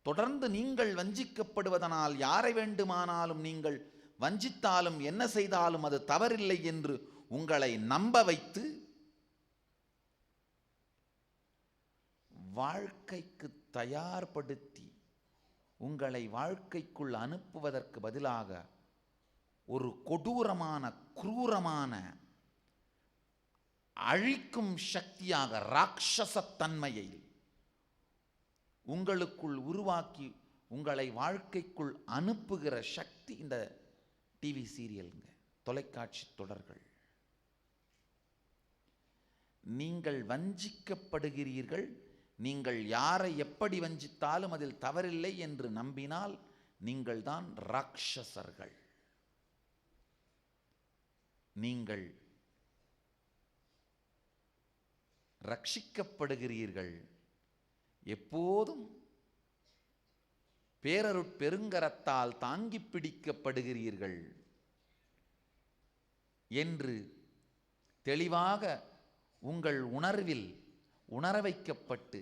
தொடர்ந்து நீங்கள் வஞ்சிக்கப்படுவதனால் யாரை வேண்டுமானாலும் நீங்கள் வஞ்சித்தாலும் என்ன செய்தாலும் அது தவறில்லை என்று உங்களை நம்ப வைத்து வாழ்க்கைக்கு தயார்படுத்தி உங்களை வாழ்க்கைக்குள் அனுப்புவதற்கு பதிலாக ஒரு கொடூரமான குரூரமான அழிக்கும் சக்தியாக ராட்சசத்தன்மையை உங்களுக்குள் உருவாக்கி உங்களை வாழ்க்கைக்குள் அனுப்புகிற சக்தி இந்த டிவி சீரியலுங்க, தொலைக்காட்சி தொடர்கள். நீங்கள் வஞ்சிக்கப்படுகிறீர்கள். நீங்கள் யாரை எப்படி வஞ்சித்தாலும் அதில் தவறில்லை என்று நம்பினால் நீங்கள் தான் ராட்சசர்கள். நீங்கள் ரட்சிக்கப்படுகிறீர்கள். எப்போதும் பேரருட்பெருங்கரத்தால் தாங்கி பிடிக்கப்படுகிறீர்கள் என்று தெளிவாக உங்கள் உணர்வில் உணர வைக்கப்பட்டு,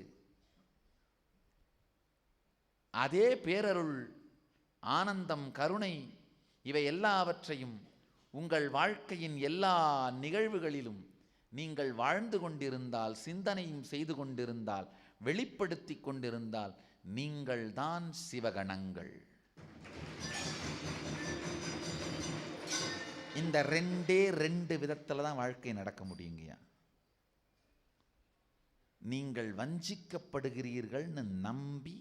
அதே பேரருள் ஆனந்தம் கருணை இவை எல்லாவற்றையும் உங்கள் வாழ்க்கையின் எல்லா நிகழ்வுகளிலும் நீங்கள் வாழ்ந்து கொண்டிருந்தால், சிந்தனையும் செய்து கொண்டிருந்தால், வெளிப்படுத்தி கொண்டிருந்தால் நீங்கள் தான் சிவகணங்கள். இந்த ரெண்டு விதத்தில் தான் வாழ்க்கை நடக்க முடியுங்கய்யா. நீங்கள் வஞ்சிக்கப்படுகிறீர்கள்னு நம்பி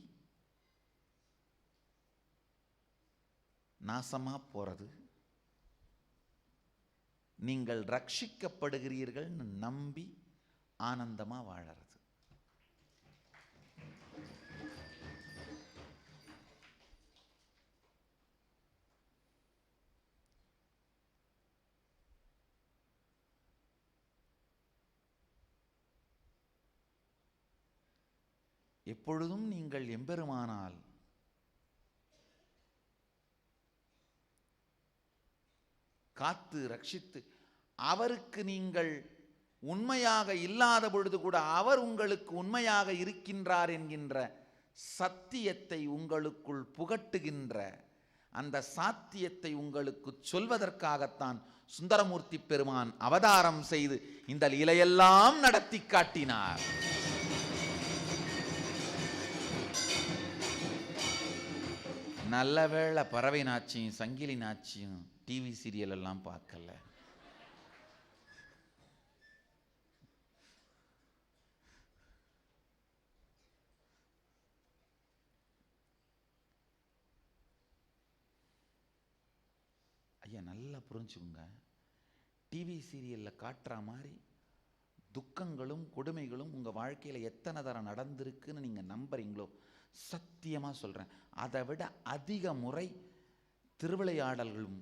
நாசமா போறது, நீங்கள் ரட்சிக்கப்படுகிறீர்கள்னு நம்பி ஆனந்தமா வாழறது. எப்பொழுதும் நீங்கள் எம்பெருமானால் காத்து ரட்சித்து, அவருக்கு நீங்கள் உண்மையாக இல்லாத பொழுது கூட அவர் உங்களுக்கு உண்மையாக இருக்கின்றார் என்கின்ற சத்தியத்தை உங்களுக்குள் புகட்டுகின்ற அந்த சாத்தியத்தை உங்களுக்கு சொல்வதற்காகத்தான் சுந்தரமூர்த்தி பெருமான் அவதாரம் செய்து இந்த லீலையெல்லாம் நடத்தி காட்டினார். நல்ல வேளை பறவை நாச்சியும் சங்கிலி நாச்சியும் டிவி சீரியல் எல்லாம் பார்க்கல. ஐயா நல்லா புரிஞ்சுக்குங்க. டிவி சீரியலில் காட்டுற மாதிரி துக்கங்களும் கொடுமைகளும் உங்கள் வாழ்க்கையில் எத்தனை தரம் நடந்திருக்குன்னு நீங்கள் நம்புறீங்களோ, சத்தியமாக சொல்கிறேன், அதை விட அதிக முறை திருவிளையாடல்களும்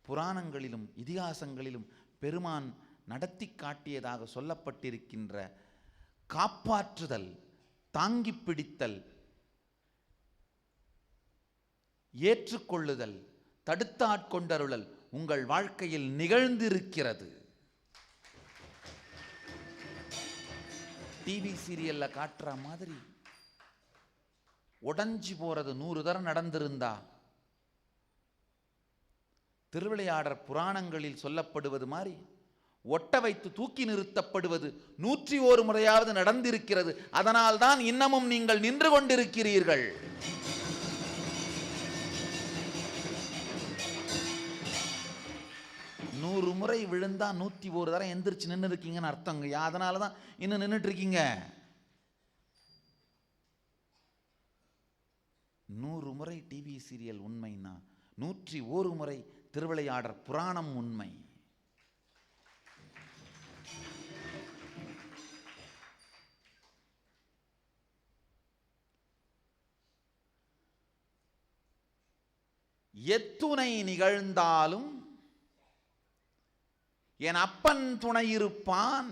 புராணங்களிலும் இதிகாசங்களிலும் பெருமான் நடத்தி காட்டியதாக சொல்லப்பட்டிருக்கின்ற காப்பாற்றுதல், தாங்கி பிடித்தல், ஏற்றுக்கொள்ளுதல், தடுத்தாட்கொண்டருளல் உங்கள் வாழ்க்கையில் நிகழ்ந்திருக்கிறது. டிவி சீரியல்ல காட்டுற மாதிரி உடஞ்சி போறது 100 தரம் நடந்திருந்தா, திருவிளையாடற் புராணங்களில் சொல்லப்படுவது மாதிரி ஒட்ட வைத்து தூக்கி நிறுத்தப்படுவது 101 முறையாவது நடந்திருக்கிறது. அதனால்தான் இன்னமும் நீங்கள் நின்று கொண்டிருக்கிறீர்கள். நூறு முறை விழுந்தா 101 தரம் எந்திரிச்சு நின்று இருக்கீங்கன்னு அர்த்தங்க. அதனாலதான் இன்னும் நின்றுட்டு இருக்கீங்க. 100 முறை டிவி சீரியல் உண்மைன்னா 101 முறை திருவிளையாடற் புராணம் உண்மை. எத்துணை நிகழ்ந்தாலும் என் அப்பன் துணை இருப்பான்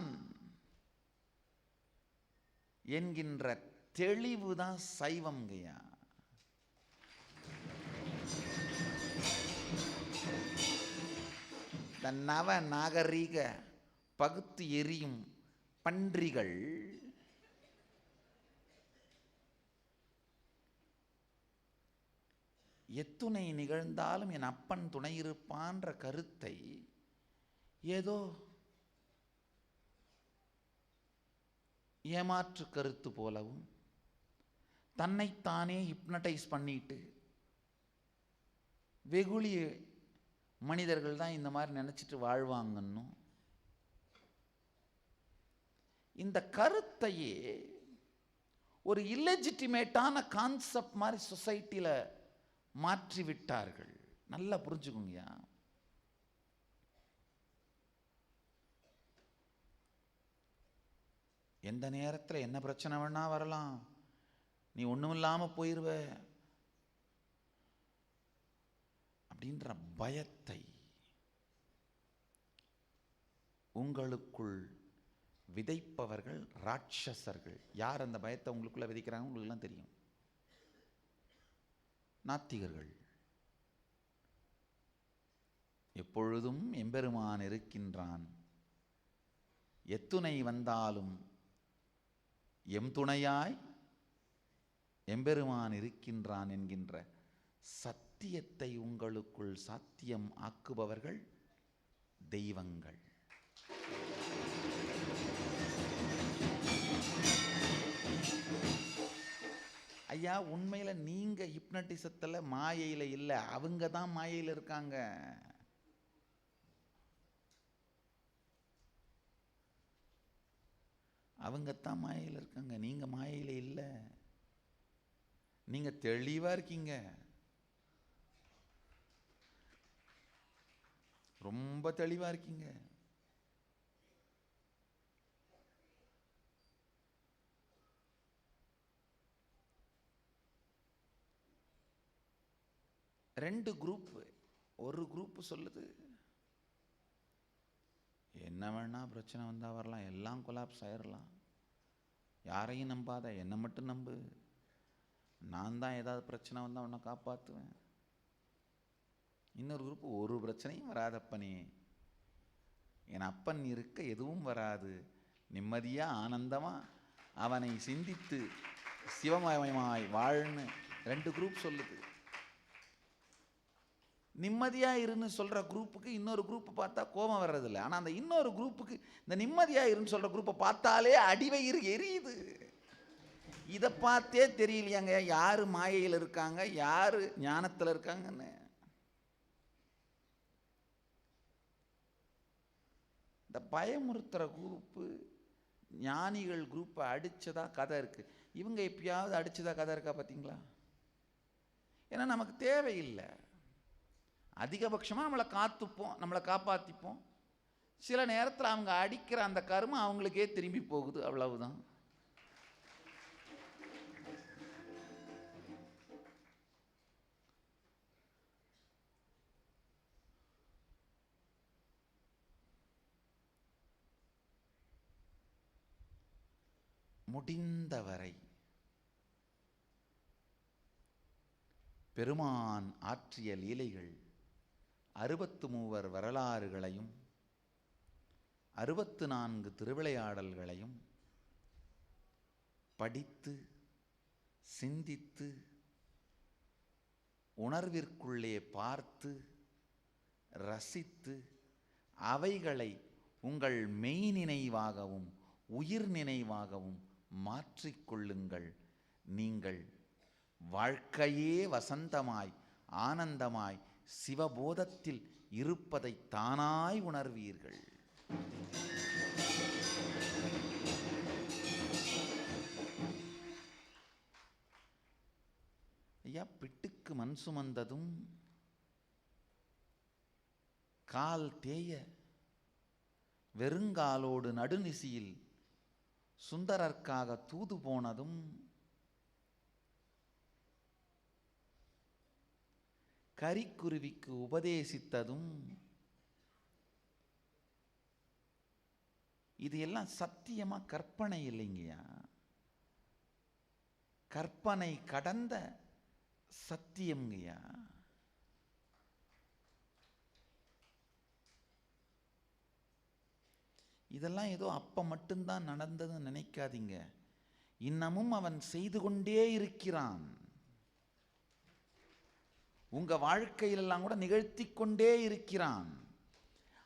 என்கின்ற தெளிவுதான் சைவம்கையா. இந்த நவ நாகரீக பகுத்து எரியும் பன்றிகள் எத்துணை நிகழ்ந்தாலும் என் அப்பன் துணை இருப்பான்ற கருத்தை ஏதோ ஏமாற்று கருத்து போலவும் தன்னைத்தானே ஹிப்னடைஸ் பண்ணிட்டு வெகுளி மனிதர்கள் தான் இந்த மாதிரி நினைச்சிட்டு வாழ்வாங்கன்னு இந்த கருத்தையே ஒரு இல்லெஜிட்டிமேட்டான கான்செப்ட் மாதிரி சொசைட்டியில் மாற்றி விட்டார்கள். நல்லா புரிஞ்சுக்கோங்க. எந்த நேரத்தில் என்ன பிரச்சனை வேணா வரலாம், நீ ஒன்றும் இல்லாமல் போயிடுவ அப்படின்ற பயத்தை உங்களுக்குள் விதைப்பவர்கள் ராட்சசர்கள். யார் அந்த பயத்தை உங்களுக்குள்ள விதைக்கிறாங்க உங்களுக்குலாம் தெரியும். நாத்திகர்கள். எப்பொழுதும் எம்பெருமான் இருக்கின்றான், எத்துணை வந்தாலும் எம் துணையாய் எம்பெருமான் இருக்கின்றான் என்கின்ற சத்தியத்தை உங்களுக்குள் சாத்தியம் ஆக்குபவர்கள் தெய்வங்கள். ஐயா, உண்மையில நீங்க ஹிப்னட்டிசத்துல மாயையில இல்ல, அவங்க தான் மாயையில இருக்காங்க. அவங்க தான் மாயையில் இருக்காங்க, நீங்க மாயையில இல்ல. நீங்க தெளிவா இருக்கீங்க, ரொம்ப தெளிவா இருக்கீங்க. ரெண்டு குரூப். ஒரு குரூப் சொல்லுது என்ன வேணா பிரச்சனை வந்தா வரலாம், எல்லாம் கொலாப்ஸ் ஆயிடலாம், யாரையும் நம்பாத, என்னை மட்டும் நம்பு, நான் தான் ஏதாவது பிரச்சனை வந்தால் உன்னை காப்பாற்றுவேன். இன்னொரு குரூப் ஒரு பிரச்சனையும் வராதப்பனே, என் அப்பன் இருக்க எதுவும் வராது, நிம்மதியாக ஆனந்தமாக அவனை சிந்தித்து சிவமயமாய் வாழ்னு 2 குரூப் சொல்லுது. நிம்மதியாக இருன்னு சொல்கிற குரூப்புக்கு இன்னொரு குரூப்பை பார்த்தா கோபம் வர்றதில்லை. ஆனால் அந்த இன்னொரு குரூப்புக்கு இந்த நிம்மதியாக இருன்னு சொல்கிற குரூப்பை பார்த்தாலே அடிவயிறு எரியுது. இதை பார்த்தே தெரியலையாங்க யார் மாயையில் இருக்காங்க, யார் ஞானத்தில் இருக்காங்கன்னு. இந்த பயமுறுத்துகிற குரூப்பு ஞானிகள் குரூப்பை அடித்ததா கதை இருக்குது. இவங்க எப்பயாவது அடித்ததா கதை இருக்கா பார்த்தீங்களா? ஏன்னா நமக்கு தேவையில்லை. அதிகபட்சமாக நம்மளை காத்துப்போம், நம்மளை காப்பாற்றிப்போம். சில நேரத்தில் அவங்க அடிக்கிற அந்த கருமம் அவங்களுக்கே திரும்பி போகுது, அவ்வளவுதான். முடிந்தவரை பெருமான் ஆற்றிய லீலைகள் 63 வரலாறுகளையும் 64 திருவிளையாடல்களையும் படித்து சிந்தித்து உணர்விற்குள்ளே பார்த்து ரசித்து அவைகளை உங்கள் மெய் நினைவாகவும் உயிர் நினைவாகவும் மாற்றிக்கொள்ளுங்கள். நீங்கள் வாழ்க்கையே வசந்தமாய் ஆனந்தமாய் சிவபோதத்தில் இருப்பதை தானாய் உணர்வீர்கள். ஐயா, பிட்டுக்கு மண் சுமந்ததும் கால் தேய வெறுங்காலோடு நடுநிசியில் சுந்தரர்க்காக தூது போனதும் கரிக்குருவிக்கு உபதேசித்ததும் இது எல்லாம் சத்தியமா கற்பனை இல்லைங்கய்யா, கற்பனை கடந்த சத்தியம்ங்கய்யா. இதெல்லாம் ஏதோ அப்ப மட்டும்தான் நடந்ததுன்னு நினைக்காதீங்க. இன்னமும் அவன் செய்து கொண்டே இருக்கிறான். உங்க வாழ்க்கையிலெல்லாம் கூட நிகழ்த்தி கொண்டே இருக்கிறான்.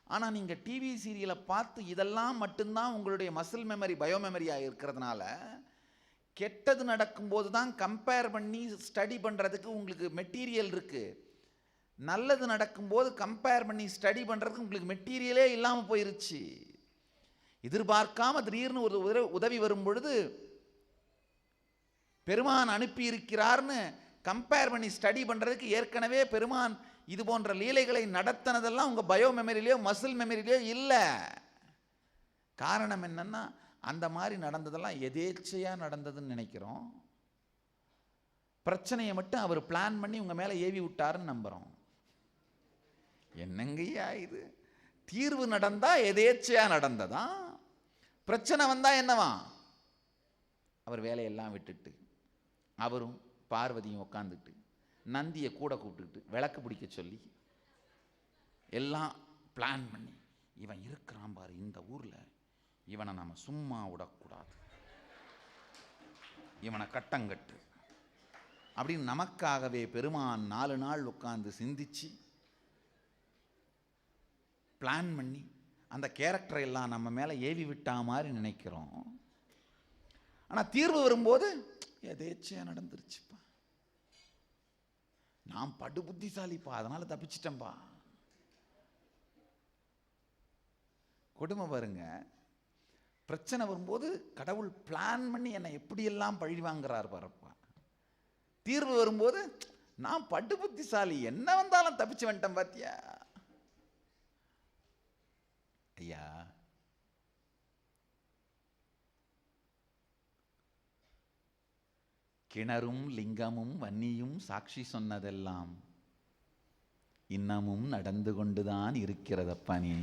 ஆனா நீங்க டிவி சீரியலை பார்த்து இதெல்லாம் மட்டும்தான் உங்களுடைய மசில் மெமரி பயோ மெமரியா இருக்கிறதுனால கெட்டது நடக்கும்போது தான் கம்பேர் பண்ணி ஸ்டடி பண்றதுக்கு உங்களுக்கு மெட்டீரியல் இருக்கு. நல்லது நடக்கும்போது கம்பேர் பண்ணி ஸ்டடி பண்றதுக்கு உங்களுக்கு மெட்டீரியலே இல்லாமல் போயிருச்சு. எதிர்பார்க்காம திடீர்னு ஒரு உதவி வரும் பொழுது பெருமான் அனுப்பி இருக்கிறார்னு கம்பேர் பண்ணி ஸ்டடி பண்றதுக்கு ஏற்கனவே பெருமான் இது போன்ற லீலைகளை நடத்தினதெல்லாம் உங்க பயோ மெமரியிலையோ மசில் மெமரியிலையோ இல்லை. காரணம் என்னன்னா அந்த மாதிரி நடந்ததெல்லாம் எதேச்சையா நடந்ததுன்னு நினைக்கிறோம். பிரச்சனையை மட்டும் அவர் பிளான் பண்ணி உங்க மேல ஏவி விட்டாருன்னு நம்புறோம். என்னங்கய்யா இது? தீர்வு நடந்தா எதேச்சையா நடந்ததா? பிரச்சனை வந்தா என்னவா? அவர் வேலையெல்லாம் விட்டுட்டு அவரும் பார்வதியும் உட்காந்துட்டு நந்தியை கூட கூப்பிட்டுக்கிட்டு விளக்கு பிடிக்க சொல்லி எல்லாம் பிளான் பண்ணி, இவன் இருக்கிறான் பாரு இந்த ஊர்ல, இவனை நம்ம சும்மா விடக்கூடாது, இவனை கட்டங்கட்டு அப்படின்னு நமக்காகவே பெருமான் 4 நாள் உட்கார்ந்து சிந்திச்சு பிளான் பண்ணி அந்த கேரக்டரை எல்லாம் நம்ம மேலே ஏவி விட்டா மாதிரி நினைக்கிறோம். ஆனால் தீர்வு வரும்போது எதேச்சையாக நடந்துருச்சுப்பா, நான் படு புத்திசாலிப்பா அதனால தப்பிச்சிட்டேன்பா. கொடுமை பாருங்க. பிரச்சனை வரும்போது கடவுள் பிளான் பண்ணி என்னை எப்படியெல்லாம் பழி வாங்குறார் பாருப்பா. தீர்வு வரும்போது நான் படு புத்திசாலி, என்ன வந்தாலும் தப்பிச்சு வந்துட்டேன் பாத்தியா. ஐயா, கிணறும் லிங்கமும் வன்னியும் சாட்சி சொன்னதெல்லாம் இன்னமும் நடந்து கொண்டுதான் இருக்கிறதப்பா. நீ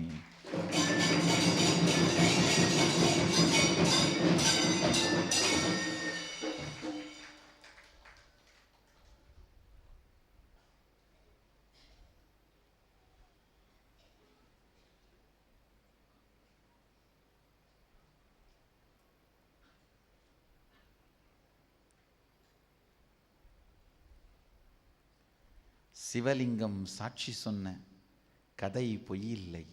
சிவலிங்கம் சாட்சி சொன்ன கதை பொய்யில்லை.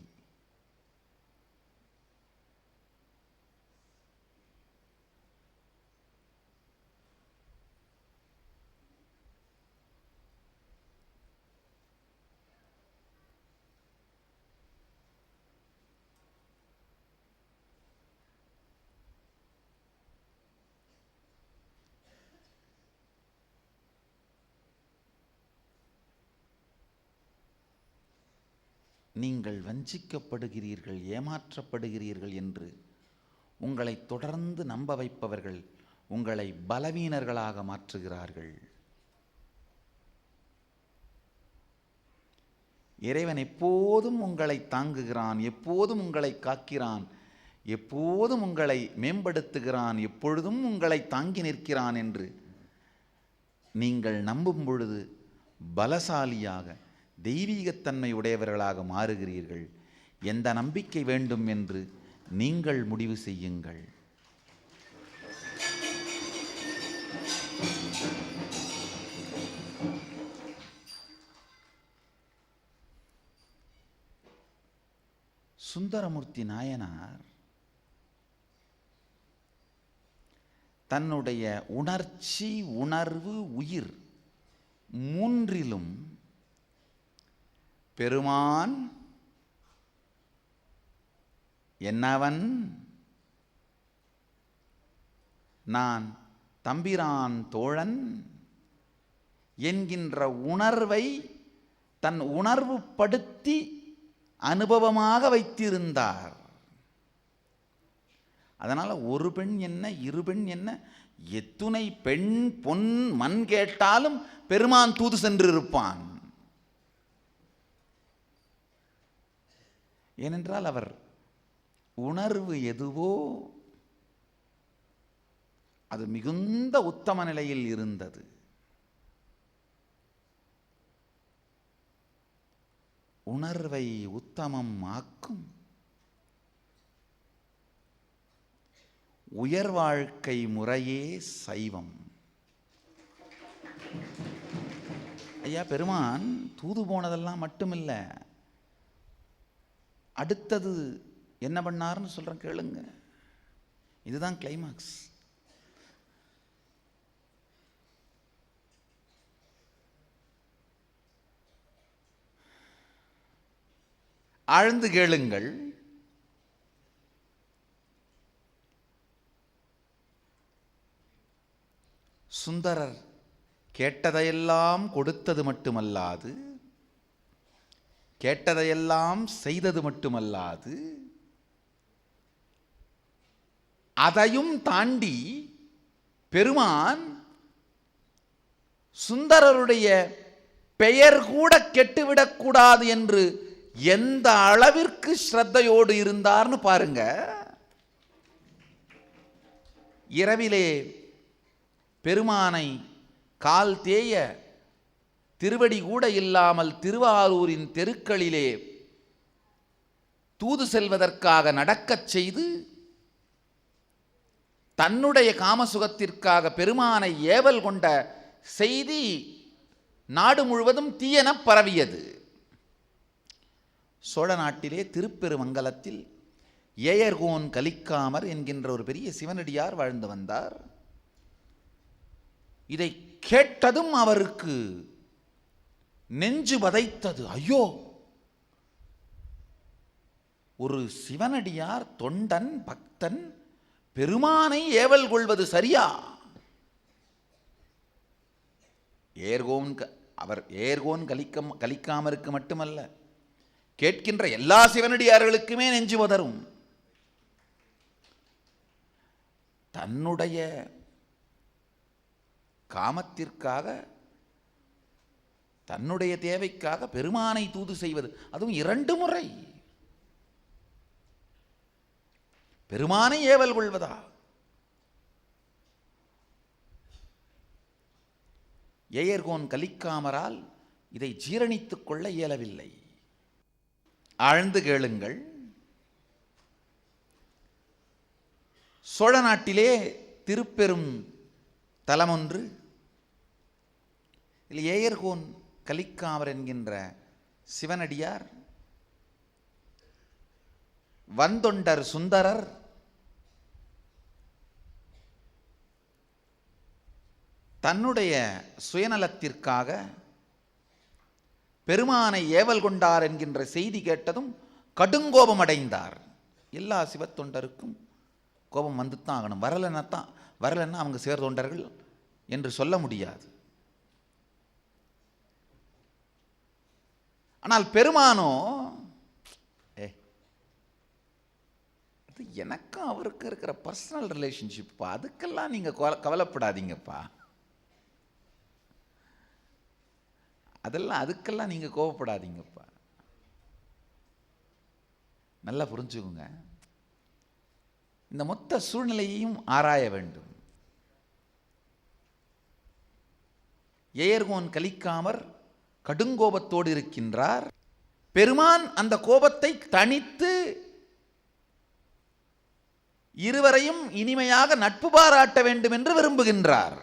நீங்கள் வஞ்சிக்கப்படுகிறீர்கள், ஏமாற்றப்படுகிறீர்கள் என்று உங்களை தொடர்ந்து நம்ப வைப்பவர்கள் உங்களை பலவீனர்களாக மாற்றுகிறார்கள். இறைவன் எப்போதும் உங்களை தாங்குகிறான், எப்போதும் உங்களை காக்கிறான், எப்போதும் உங்களை மேம்படுத்துகிறான், எப்பொழுதும் உங்களை தாங்கி நிற்கிறான் என்று நீங்கள் நம்பும் பொழுது பலசாலியாக தெய்வீகத்தன்மை உடையவர்களாக மாறுகிறீர்கள். எந்த நம்பிக்கை வேண்டும் என்று நீங்கள் முடிவு செய்யுங்கள். சுந்தரமூர்த்தி நாயனார் தன்னுடைய உணர்ச்சி, உணர்வு, உயிர் மூன்றிலும் பெருமான் என்னவன், நான் தம்பிரான் தோழன் என்கின்ற உணர்வை தன் உணர்வு படுத்தி அனுபவமாக வைத்திருந்தார். அதனால் ஒரு பெண் என்ன, இரு பெண் என்ன, எத்துணை பெண் பொன் மண் கேட்டாலும் பெருமான் தூது சென்றிருப்பான். ஏனென்றால் அவர் உணர்வு எதுவோ அது மிகுந்த உத்தம நிலையில் இருந்தது. உணர்வை உத்தமம் ஆக்கும் உயர் வாழ்க்கை முறையே சைவம். ஐயா, பெருமான் தூது போனதெல்லாம் மட்டுமில்ல, அடுத்தது என்ன பண்ணார்னு சொல்கிறேன் கேளுங்க. இதுதான் கிளைமாக்ஸ். ஆழ்ந்து கேளுங்கள். சுந்தரர் கேட்டதையெல்லாம் கொடுத்தது மட்டுமல்லாது, கேட்டதையெல்லாம் செய்தது மட்டுமல்லாது, அதையும் தாண்டி பெருமான் சுந்தரருடைய பெயர் கூட கெட்டுவிடக்கூடாது என்று எந்த அளவிற்கு ஸ்ரத்தையோடு இருந்தார்னு பாருங்க. இரவிலே பெருமானை கால் தேய திருவடி கூட இல்லாமல் திருவாரூரின் தெருக்களிலே தூது செல்வதற்காக நடக்கச் செய்து தன்னுடைய காமசுகத்திற்காக பெருமானை ஏவல் கொண்ட செய்தி நாடு முழுவதும் தீயென பரவியது. சோழ நாட்டிலே திருப்பெருமங்கலத்தில் ஏயர்கோன் கலிக்காமர் என்கின்ற ஒரு பெரிய சிவனடியார் வாழ்ந்து வந்தார். இதை கேட்டதும் அவருக்கு நெஞ்சு பதைத்தது. ஐயோ, ஒரு சிவனடியார், தொண்டன், பக்தன் பெருமானை ஏவல் கொள்வது சரியா? அவர் ஏர்கோன் கலிக்காமருக்கு மட்டுமல்ல, கேட்கின்ற எல்லா சிவனடியார்களுக்குமே நெஞ்சு பதறும். தன்னுடைய காமத்திற்காக, தன்னுடைய தேவைக்காக பெருமானை தூது செய்வது, அதுவும் 2 முறை பெருமானை ஏவல் கொள்வதா? ஏயர்கோன் கலிக்காமரால் இதை ஜீரணித்துக் கொள்ள இயலவில்லை. ஆழ்ந்து கேளுங்கள். சோழ நாட்டிலே திருப்பெரும் தலமொன்று, ஏயர்கோன் கலிக்காமர் என்கின்ற சிவனடியார், வந்தொண்டர் சுந்தரர், தன்னுடைய சுயநலத்திற்காக பெருமானை ஏவல் கொண்டார் என்கின்ற செய்தி கேட்டதும் கடுங்கோபம் அடைந்தார். எல்லா சிவத்தொண்டருக்கும் கோபம் வந்துத்தான் ஆகணும். வரலன்னா அவங்க சிவத்தொண்டர்கள் என்று சொல்ல முடியாது. ஆனால் பெருமானோ, அது எனக்கும் அவருக்கு இருக்கிற பர்சனல் ரிலேஷன்ஷிப்பா, அதுக்கெல்லாம் நீங்க கவலைப்படாதீங்கப்பா, அதுக்கெல்லாம் நீங்க கோபப்படாதீங்கப்பா. நல்லா புரிஞ்சுக்குங்க. இந்த மொத்த சூழ்நிலையையும் ஆராய வேண்டும். ஏயர்கோன் கலிக்காமர் கடுங்கோபத்தோடு இருக்கின்றார். பெருமான் அந்த கோபத்தை தணித்து இருவரையும் இனிமையாக நட்பு பாராட்ட வேண்டும் என்று விரும்புகின்றார்.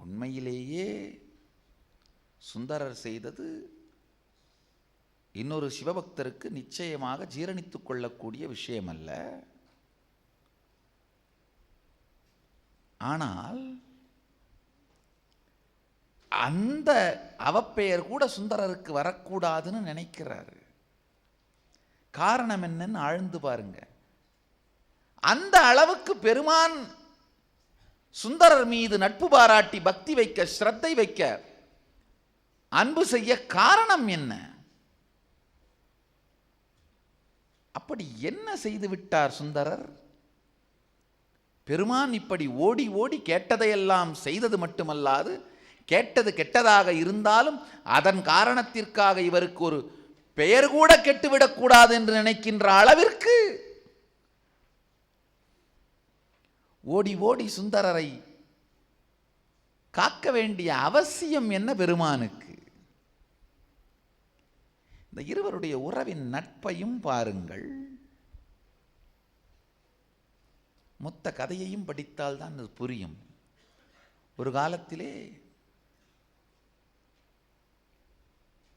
உண்மையிலேயே சுந்தரர் செய்தது இன்னொரு சிவபக்தருக்கு நிச்சயமாக ஜீரணித்துக் கொள்ளக்கூடிய விஷயம் அல்ல. ஆனால் அந்த அவப்பெயர் கூட சுந்தரருக்கு வரக்கூடாதுன்னு நினைக்கிறாரு. காரணம் என்னன்னு ஆழ்ந்து பாருங்க. அந்த அளவுக்கு பெருமான் சுந்தரர் மீது நட்பு பாராட்டி பக்தி வைக்க, ஸ்ரத்தை வைக்க, அன்பு செய்ய காரணம் என்ன? அப்படி என்ன செய்து விட்டார் சுந்தரர்? பெருமான் இப்படி ஓடி ஓடி கேட்டதையெல்லாம் செய்தது மட்டுமல்லாது, கேட்டது கெட்டதாக இருந்தாலும் அதன் காரணத்திற்காக இவருக்கு ஒரு பெயர் கூட கெட்டுவிடக்கூடாது என்று நினைக்கின்ற அளவிற்கு ஓடி ஓடி சுந்தரரை காக்க வேண்டிய அவசியம் என்ன பெருமானுக்கு? இந்த இருவருடைய உறவின் நட்பையும் பாருங்கள். மொத்த கதையையும் படித்தால் தான் அது புரியும். ஒரு காலத்திலே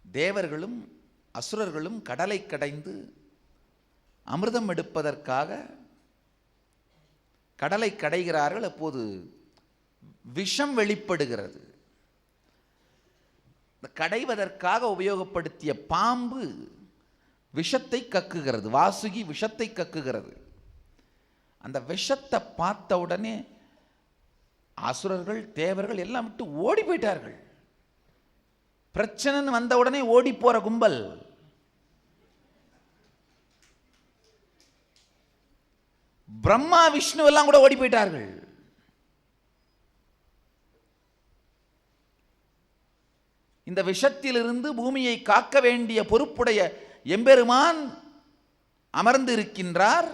தேவர்களும் அசுரர்களும் கடலை கடைந்து அமிர்தம் எடுப்பதற்காக கடலை கடைகிறார்கள். அப்போது விஷம் வெளிப்படுகிறது. கடைவதற்காக உபயோகப்படுத்திய பாம்பு விஷத்தை கக்குகிறது. வாசுகி விஷத்தை கக்குகிறது. அந்த விஷத்தை பார்த்த உடனே அசுரர்கள், தேவர்கள் எல்லாம் விட்டு ஓடி போயிட்டார்கள். பிரச்சனைன்னு வந்த உடனே ஓடி போற கும்பல். பிரம்மா விஷ்ணு எல்லாம் கூட ஓடி போயிட்டார்கள். இந்த விஷத்திலிருந்து பூமியை காக்க வேண்டிய பொறுப்புடைய எம்பெருமான் அமர்ந்து இருக்கின்றார்.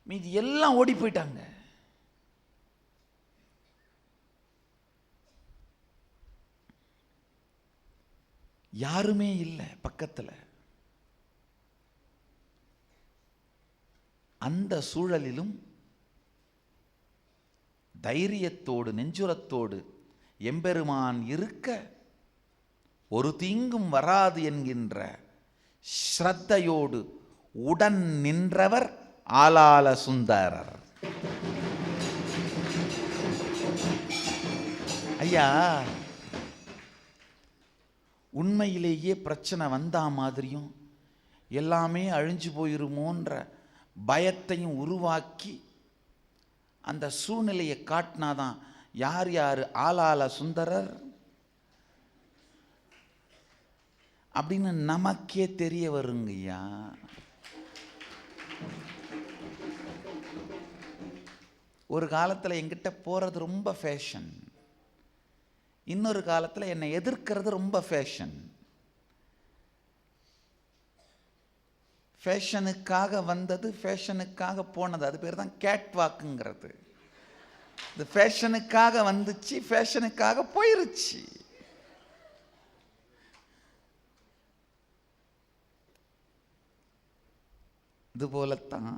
மீதி எல்லாம் ஓடி போயிட்டாங்க. யாருமே இல்லை பக்கத்துல. அந்த சூழலிலும் தைரியத்தோடு நெஞ்சுரத்தோடு எம்பெருமான் இருக்க ஒரு தீங்கும் வராது என்கின்ற ஸ்ரத்தையோடு உடன் நின்றவர் ஆலால சுந்தரர். ஐயா, உண்மையிலேயே பிரச்சனை வந்தா மாதிரியும் எல்லாமே அழிஞ்சு போயிருமோன்ற பயத்தையும் உருவாக்கி அந்த சூழ்நிலையை காட்டினாதான் யார் யார் ஆலால சுந்தரர் அப்படின்னு நமக்கே தெரிய வருங்கய்யா. ஒரு காலத்தில் என்கிட்ட போறது ரொம்ப ஃபேஷன், இன்னொரு காலத்தில் என்னை எதிர்க்கிறது ரொம்ப ஃபேஷன். ஃபேஷனுக்காக வந்தது, ஃபேஷனுக்காக போனது, அது பேர் தான் கேட் வாக்குங்கிறது. இது ஃபேஷனுக்காக வந்துச்சு, ஃபேஷனுக்காக போயிருச்சு. இது போலத்தான்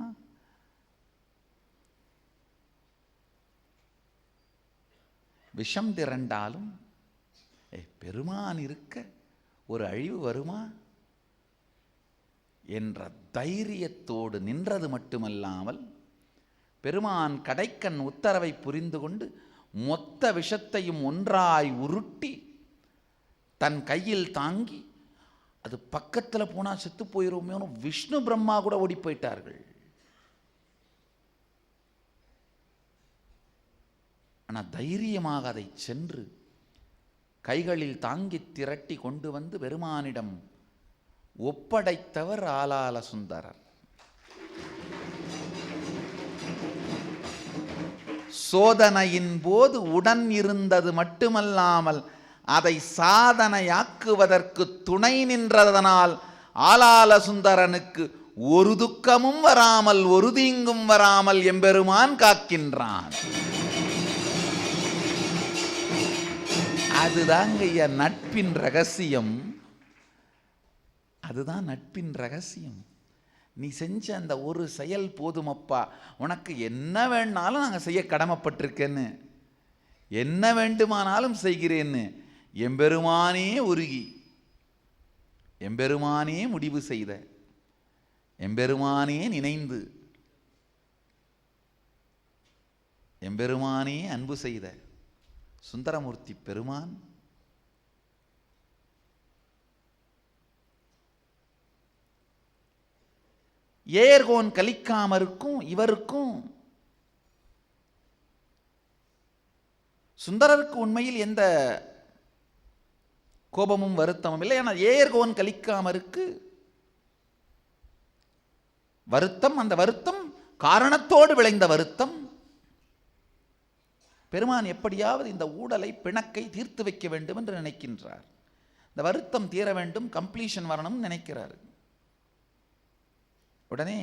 விஷம் திரண்டாலும் பெருமான் இருக்க ஒரு அழிவு வருமா என்ற தைரியத்தோடு நின்றது மட்டுமல்லாமல், பெருமான் கடைக்கண் உத்தரவை புரிந்து கொண்டு மொத்த விஷத்தையும் ஒன்றாய் உருட்டி தன் கையில் தாங்கி, அது பக்கத்தில் போனால் செத்து போயிடுவோமேனு விஷ்ணு பிரம்மா கூட ஓடி போயிட்டார்கள். ஆனால் தைரியமாக அதை சென்று கைகளில் தாங்கி திரட்டி கொண்டு வந்து பெருமானிடம் ஒப்படைத்தவர் ஆலால சுந்தரர். சோதனையின் போது உடன் இருந்தது மட்டுமல்லாமல் அதை சாதனையாக்குவதற்கு துணை நின்றதனால் ஆலால சுந்தரனுக்கு ஒரு துக்கமும் வராமல் ஒரு தீங்கும் வராமல் எம்பெருமான் காக்கின்றான். அதுதாங்க ஐயா நட்பின் ரகசியம். அதுதான் நட்பின் ரகசியம். நீ செஞ்ச அந்த ஒரு செயல் போதுமப்பா, உனக்கு என்ன வேணாலும் நாங்கள் செய்ய கடமைப்பட்டிருக்கேன்னு, என்ன வேண்டுமானாலும் செய்கிறேன்னு எம்பெருமானே உருகி, எம்பெருமானே முடிவு செய்த, எம்பெருமானே நினைந்து, எம்பெருமானே அன்பு செய்த சுந்தரமூர்த்தி பெருமான் ஏர்கோன் கலிக்காமருக்கும் இவருக்கும் சுந்தரருக்கு உண்மையில் எந்த கோபமும் வருத்தமும் இல்லை. ஆனால் ஏர்கோன் கலிக்காமருக்கு வருத்தம், அந்த வருத்தம் காரணத்தோடு விளைந்த வருத்தம். பெருமான் எப்படியாவது இந்த ஊடலை பிணக்கை தீர்த்து வைக்க வேண்டும் என்று நினைக்கின்றார். இந்த வருத்தம் தீர வேண்டும், கம்ப்ளீஷன் வரணும் நினைக்கிறார். உடனே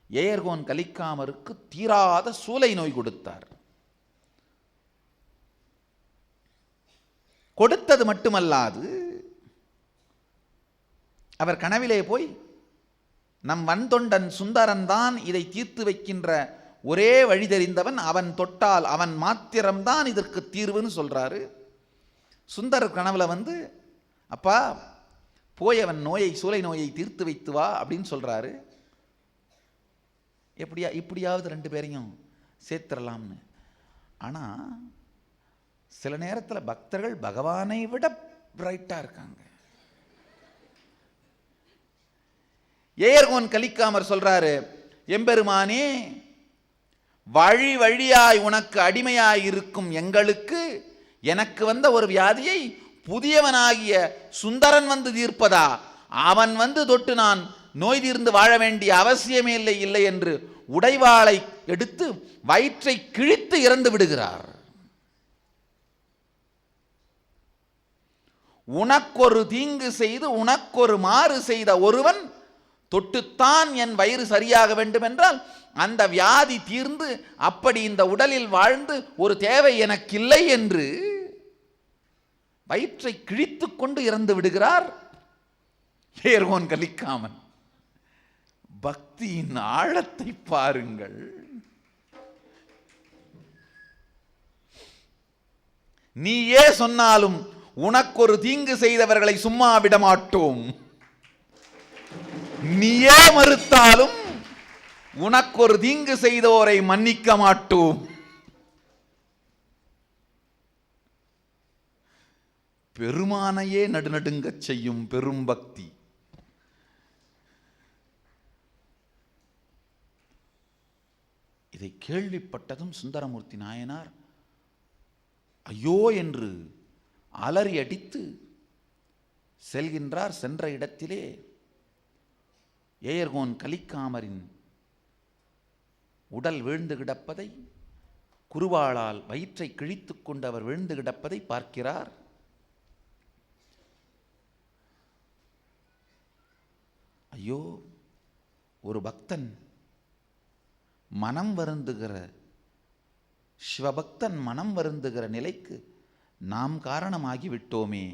ஏர்கோன் கலிக்காமருக்கு தீராத சூலை நோய் கொடுத்தார். கொடுத்தது மட்டுமல்லாது, அவர் கனவிலே போய் நம் வன்தொண்டன் சுந்தரன் தான் இதை தீர்த்து வைக்கின்ற ஒரே வழி தெரிந்தவன், அவன் தொட்டால் அவன் மாத்திரம்தான் இதற்கு தீர்வுன்னு சொல்றாரு. சுந்தரர் கனவுல வந்து, அப்பா போய் அவன் நோயை, சூலை நோயை தீர்த்து வைத்து வா அப்படின்னு சொல்றாரு. இப்படியாவது ரெண்டு பேரையும் சேர்த்துடலாம்னு. ஆனால் சில நேரத்தில் பக்தர்கள் பகவானை விட பிரைட்டாக இருக்காங்க. ஏர்கோன் கலிக்காமர் சொல்றாரு, எம்பெருமானே, வழி வழியாய் உனக்கு அடிமையாய் இருக்கும் எங்களுக்கு எனக்கு வந்த ஒரு வியாதியை புதியவனாகிய சுந்தரன் வந்து தீர்ப்பதா? அவன் வந்து தொட்டு நான் நோய் தீர்ந்து வாழ வேண்டிய அவசியமே இல்லை என்று உடைவாளை எடுத்து வயிற்றை கிழித்து இறந்து விடுகிறார். உனக்கொரு தீங்கு செய்து உனக்கொரு மாறு செய்த ஒருவன் தொட்டுத்தான் என் வயிறு சரியாக வேண்டும் என்றால் அந்த வியாதி தீர்ந்து அப்படி இந்த உடலில் வாழ்ந்து ஒரு தேவை எனக்கில்லை என்று வயிற்றை கிழித்து கொண்டு இறந்து விடுகிறார் ஏர்கோன் கலிக்காமன். பக்தியின் ஆழத்தை பாருங்கள். நீயே சொன்னாலும் உனக்கொரு தீங்கு செய்தவர்களை சும்மா விட மாட்டோம், நீயே மறுத்தாலும் உனக்கொரு தீங்கு செய்தோரை மன்னிக்க மாட்டோம். பெருமானையே நடுநடுங்கச் செய்யும் பெரும் பக்தி. இதை கேள்விப்பட்டதும் சுந்தரமூர்த்தி நாயனார் ஐயோ என்று அலறி அடித்து செல்கின்றார். சென்ற இடத்திலே ஏர்கோன் கலிக்காமரின் உடல் வீழ்ந்து கிடப்பதை, குருவாளால் வயிற்றை கிழித்து கொண்டு அவர் வீழ்ந்து கிடப்பதை பார்க்கிறார். ஐயோ, ஒரு பக்தன் மனம் வருந்துகிற, சிவபக்தன் மனம் வருந்துகிற நிலைக்கு நாம் காரணமாகி விட்டோமே.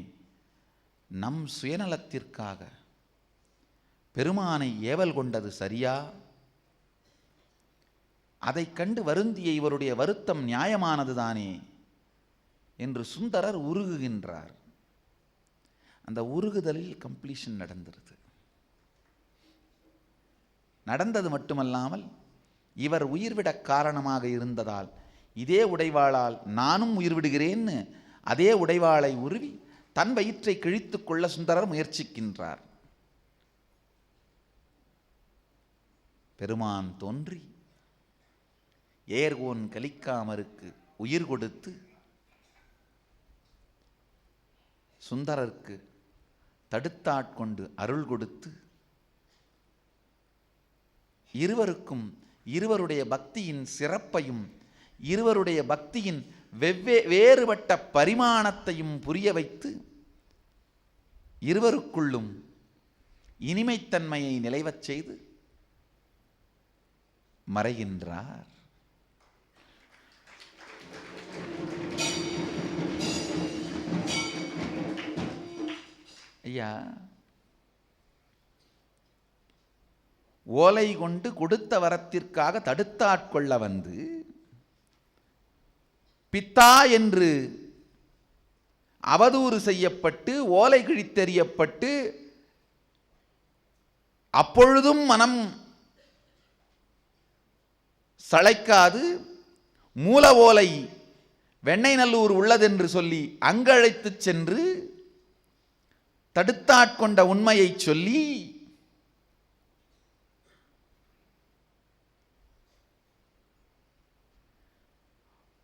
நம் சுயநலத்திற்காக பெருமானை ஏவல் கொண்டது சரியா? அதை கண்டு வருந்திய இவருடைய வருத்தம் நியாயமானதுதானே என்று சுந்தரர் உருகுகின்றார். அந்த உருகுதலில் கம்ப்ளீஷன் நடந்துருது. நடந்தது மட்டுமல்லாமல் இவர் உயிர்விட காரணமாக இருந்ததால் இதே உடைவாளால் நானும் உயிர் விடுகிறேன்னு அதே உடைவாளை உருவி தன் வயிற்றை கிழித்து கொள்ள சுந்தரர் முயற்சிக்கின்றார். பெருமான் தோன்றி ஏர்கோன் கலிக்காமருக்கு உயிர் கொடுத்து சுந்தரருக்கு தடுத்தாட்கொண்டு அருள் கொடுத்து இருவருக்கும் இருவருடைய பக்தியின் சிறப்பையும் இருவருடைய பக்தியின் வேறுபட்ட பரிமாணத்தையும் புரிய வைத்து இருவருக்குள்ளும் இனிமைத்தன்மையை நிலைவச் செய்து மறைகின்றார். ஐயா, ஓலை கொண்டு கொடுத்த வரத்திற்காக தடுத்தாட்கொள்ள வந்து பித்தா என்று அவதூறு செய்யப்பட்டு ஓலை கிழித்தெறியப்பட்டு அப்பொழுதும் மனம் சளைக்காது மூல ஓலை வெண்ணெய்நல்லூர் உள்ளதென்று சொல்லி அங்கழைத்து சென்று தடுத்தாட்கொண்ட உண்மையை சொல்லி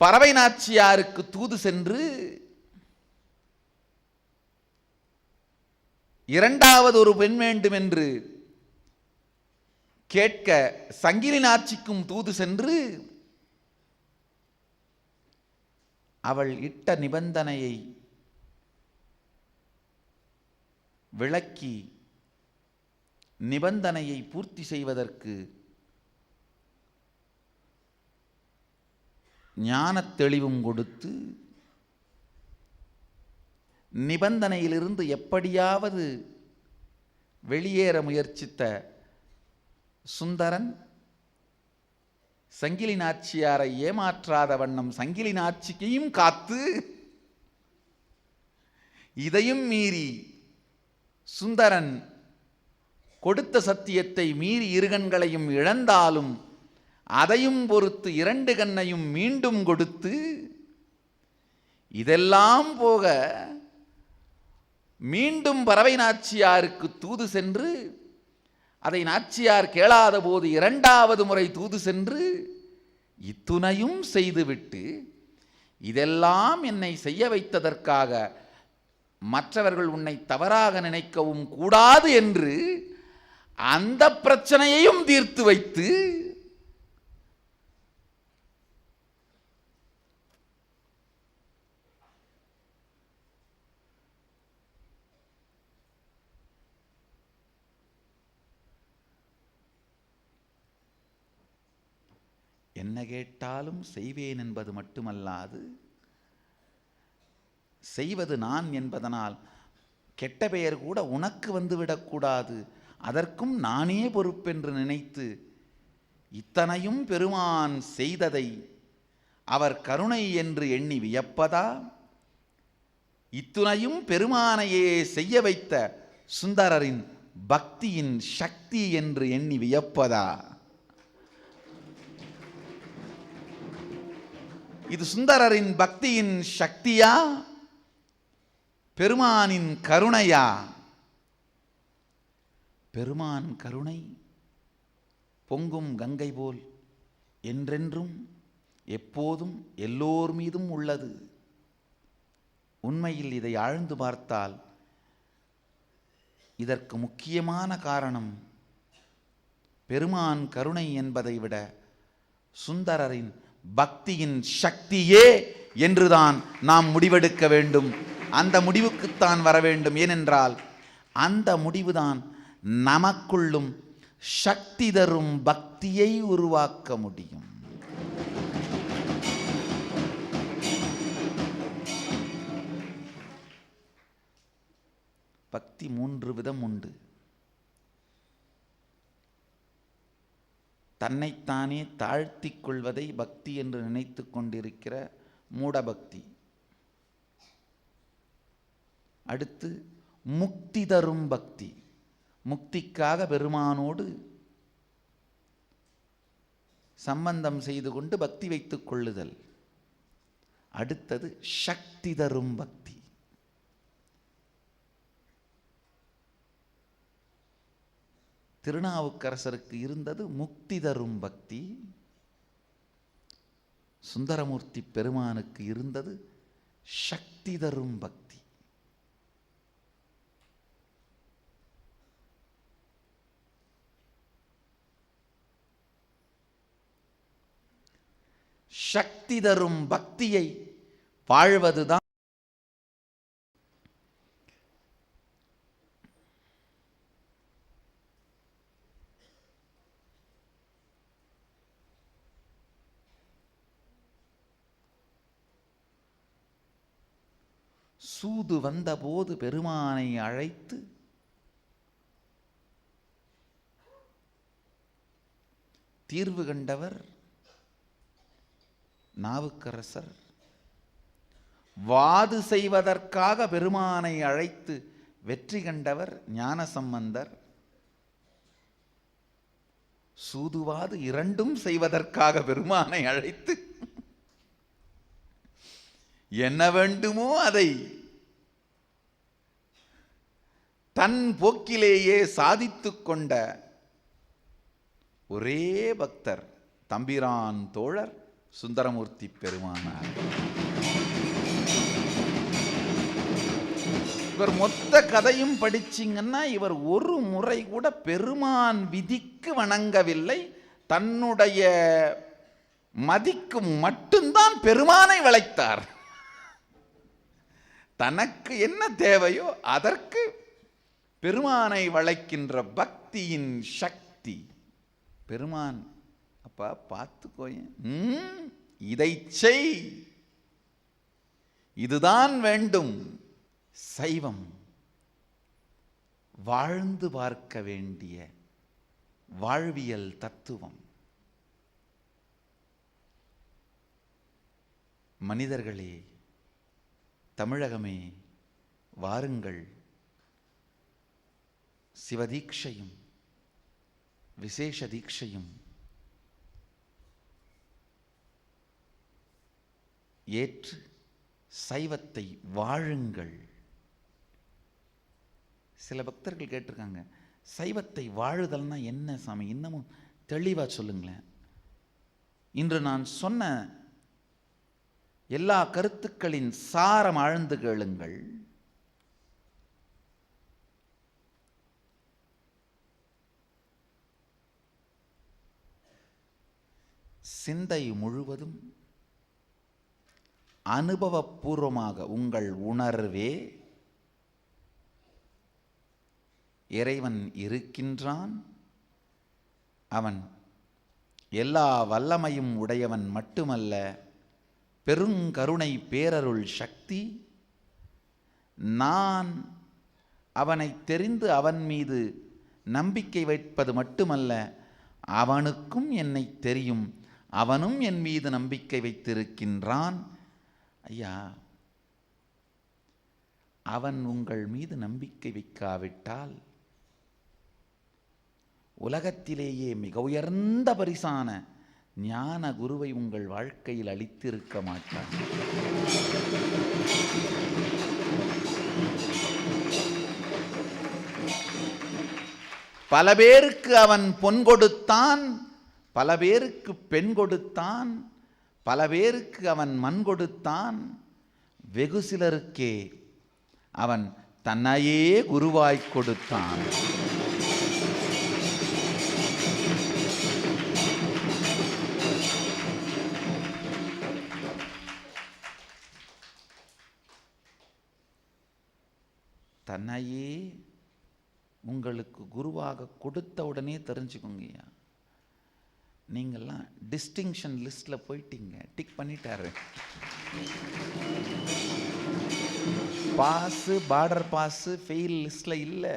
பறவை நாச்சியாருக்கு தூது சென்று இரண்டாவது ஒரு பெண் வேண்டும் என்று கேட்க சங்கிலி நாச்சிக்கும் தூது சென்று அவள் இட்ட நிபந்தனையை விளக்கி நிபந்தனையை பூர்த்தி செய்வதற்கு ஞானத் தெளிவும் கொடுத்து நிபந்தனையிலிருந்து எப்படியாவது வெளியேற முயற்சித்த சுந்தரன் சங்கிலி நாச்சியாரை ஏமாற்றாத வண்ணம் சங்கிலி நாச்சிக்கையும் காத்து இதையும் மீறி சுந்தரன் கொடுத்த சத்தியத்தை மீறி இருகண்களையும் இழந்தாலும் அதையும் பொறுத்து இரண்டு கண்ணையும் மீண்டும் கொடுத்து இதெல்லாம் போக மீண்டும் பறவை நாச்சியாருக்கு தூது சென்று அதை நாச்சியார் கேளாத போது இரண்டாவது முறை தூது சென்று இத்துணையும் செய்துவிட்டு இதெல்லாம் என்னை செய்ய வைத்ததற்காக மற்றவர்கள் உன்னை தவறாக நினைக்கவும் கூடாது என்று அந்த பிரச்சனையையும் தீர்த்து வைத்து என்ன கேட்டாலும் செய்வேன் என்பது மட்டுமல்லாது செய்வது நான் என்பதனால் கெட்ட பெயர் கூட உனக்கு வந்துவிடக்கூடாது, அதற்கும் நானே பொறுப்பென்று நினைத்து இத்தனையும் பெருமான் செய்ததை அவர் கருணை என்று எண்ணி வியப்பதா, இத்துணையும் பெருமானையே செய்ய வைத்த சுந்தரரின் பக்தியின் சக்தி என்று எண்ணி வியப்பதா? இது சுந்தரரின் பக்தியின் சக்தியா, பெருமானின் கருணையா? பெருமான் கருணை பொங்கும் கங்கை போல் என்றென்றும் எப்போதும் எல்லோர் மீதும் உள்ளது. உண்மையில் இதை ஆழ்ந்து பார்த்தால் இதற்கு முக்கியமான காரணம் பெருமான் கருணை என்பதை விட சுந்தரரின் பக்தியின் சக்தியே என்றுதான் நாம் முடிவெடுக்க வேண்டும். அந்த முடிவுக்குத்தான் வர வேண்டும். ஏனென்றால் அந்த முடிவுதான் நமக்குள்ளும் சக்தி தரும் பக்தியை உருவாக்க முடியும். பக்தி 3 விதம் உண்டு. தன்னைத்தானே தாழ்த்தி கொள்வதை பக்தி என்று நினைத்து கொண்டிருக்கிற மூடபக்தி. அடுத்து முக்தி தரும் பக்தி, முக்திக்காக பெருமானோடு சம்பந்தம் செய்து கொண்டு பக்தி வைத்துக் கொள்ளுதல். அடுத்தது சக்தி தரும் பக்தி. திருநாவுக்கரசருக்கு இருந்தது முக்தி தரும் பக்தி, சுந்தரமூர்த்தி பெருமானுக்கு இருந்தது சக்தி தரும் பக்தி. சக்தி தரும் பக்தியை வாழ்வதுதான் சூது வந்தபோது பெருமானை அழைத்து தீர்வு கண்டவர் நாவுக்கரசர். வாது செய்வதற்காக பெருமானை அழைத்து வெற்றி கண்டவர் ஞானசம்பந்தர். சூதுவாது இரண்டும் செய்வதற்காக பெருமானை அழைத்து என்ன வேண்டுமோ அதை தன் போக்கிலேயே சாதித்துக் கொண்ட ஒரே பக்தர் தம்பிரான் தோழர் சுந்தரமூர்த்தி பெருமானார். இவர் மொத்த கதையும் படிச்சிங்கன்னா இவர் ஒரு முறை கூட பெருமான் விதிக்கு வணங்கவில்லை. தன்னுடைய மதிக்கு மட்டும்தான் பெருமானை வளைத்தார். தனக்கு என்ன தேவையோ அதற்கு பெருமானை வளைக்கின்ற பக்தியின் சக்தி. பெருமான் அப்பா பார்த்துக்கோய, இதை செய், இதுதான் வேண்டும். சைவம் வாழ்ந்து பார்க்க வேண்டிய வாழ்வியல் தத்துவம். மனிதர்களே, தமிழகமே வாருங்கள், சிவதீட்சையும் விசேஷ தீட்சையும் ஏற்று சைவத்தை வாழுங்கள். சில பக்தர்கள் கேட்டிருக்காங்க, சைவத்தை வாழுதல்னா என்ன சாமி, இன்னமும் தெளிவா சொல்லுங்களேன். இன்று நான் சொன்ன எல்லா கருத்துக்களின் சாரம் ஆழ்ந்து கேளுங்கள். சிந்தை முழுவதும் அனுபவபூர்வமாக உங்கள் உணர்வே இறைவன் இருக்கின்றான், அவன் எல்லா வல்லமையும் உடையவன் மட்டுமல்ல, பெருங்கருணை பேரருள் சக்தி. நான் அவனை தெரிந்து அவன் மீது நம்பிக்கை வைப்பது மட்டுமல்ல, அவனுக்கும் என்னை தெரியும், அவனும் என் மீது நம்பிக்கை வைத்திருக்கின்றான். ஐயா, அவன் உங்கள் மீது நம்பிக்கை வைக்காவிட்டால் உலகத்திலேயே மிக உயர்ந்த பரிசான ஞான குருவை உங்கள் வாழ்க்கையில் அளித்திருக்க மாட்டான். பல பேருக்கு அவன் பொன் கொடுத்தான், பல பேருக்கு பெண் கொடுத்தான், பல பேருக்கு அவன் மண் கொடுத்தான். வெகு சிலருக்கே அவன் தன்னையே குருவாய்க் கொடுத்தான். தன்னையே உங்களுக்கு குருவாக கொடுத்த உடனே தெரிஞ்சுக்கோங்கய்யா, நீங்கள்லாம் டிஸ்டிங்ஷன் லிஸ்டில் போயிட்டீங்க, டிக் பண்ணிட்டாரு. பாஸு, பார்டர் பாஸு, ஃபெயில் லிஸ்டில் இல்லை,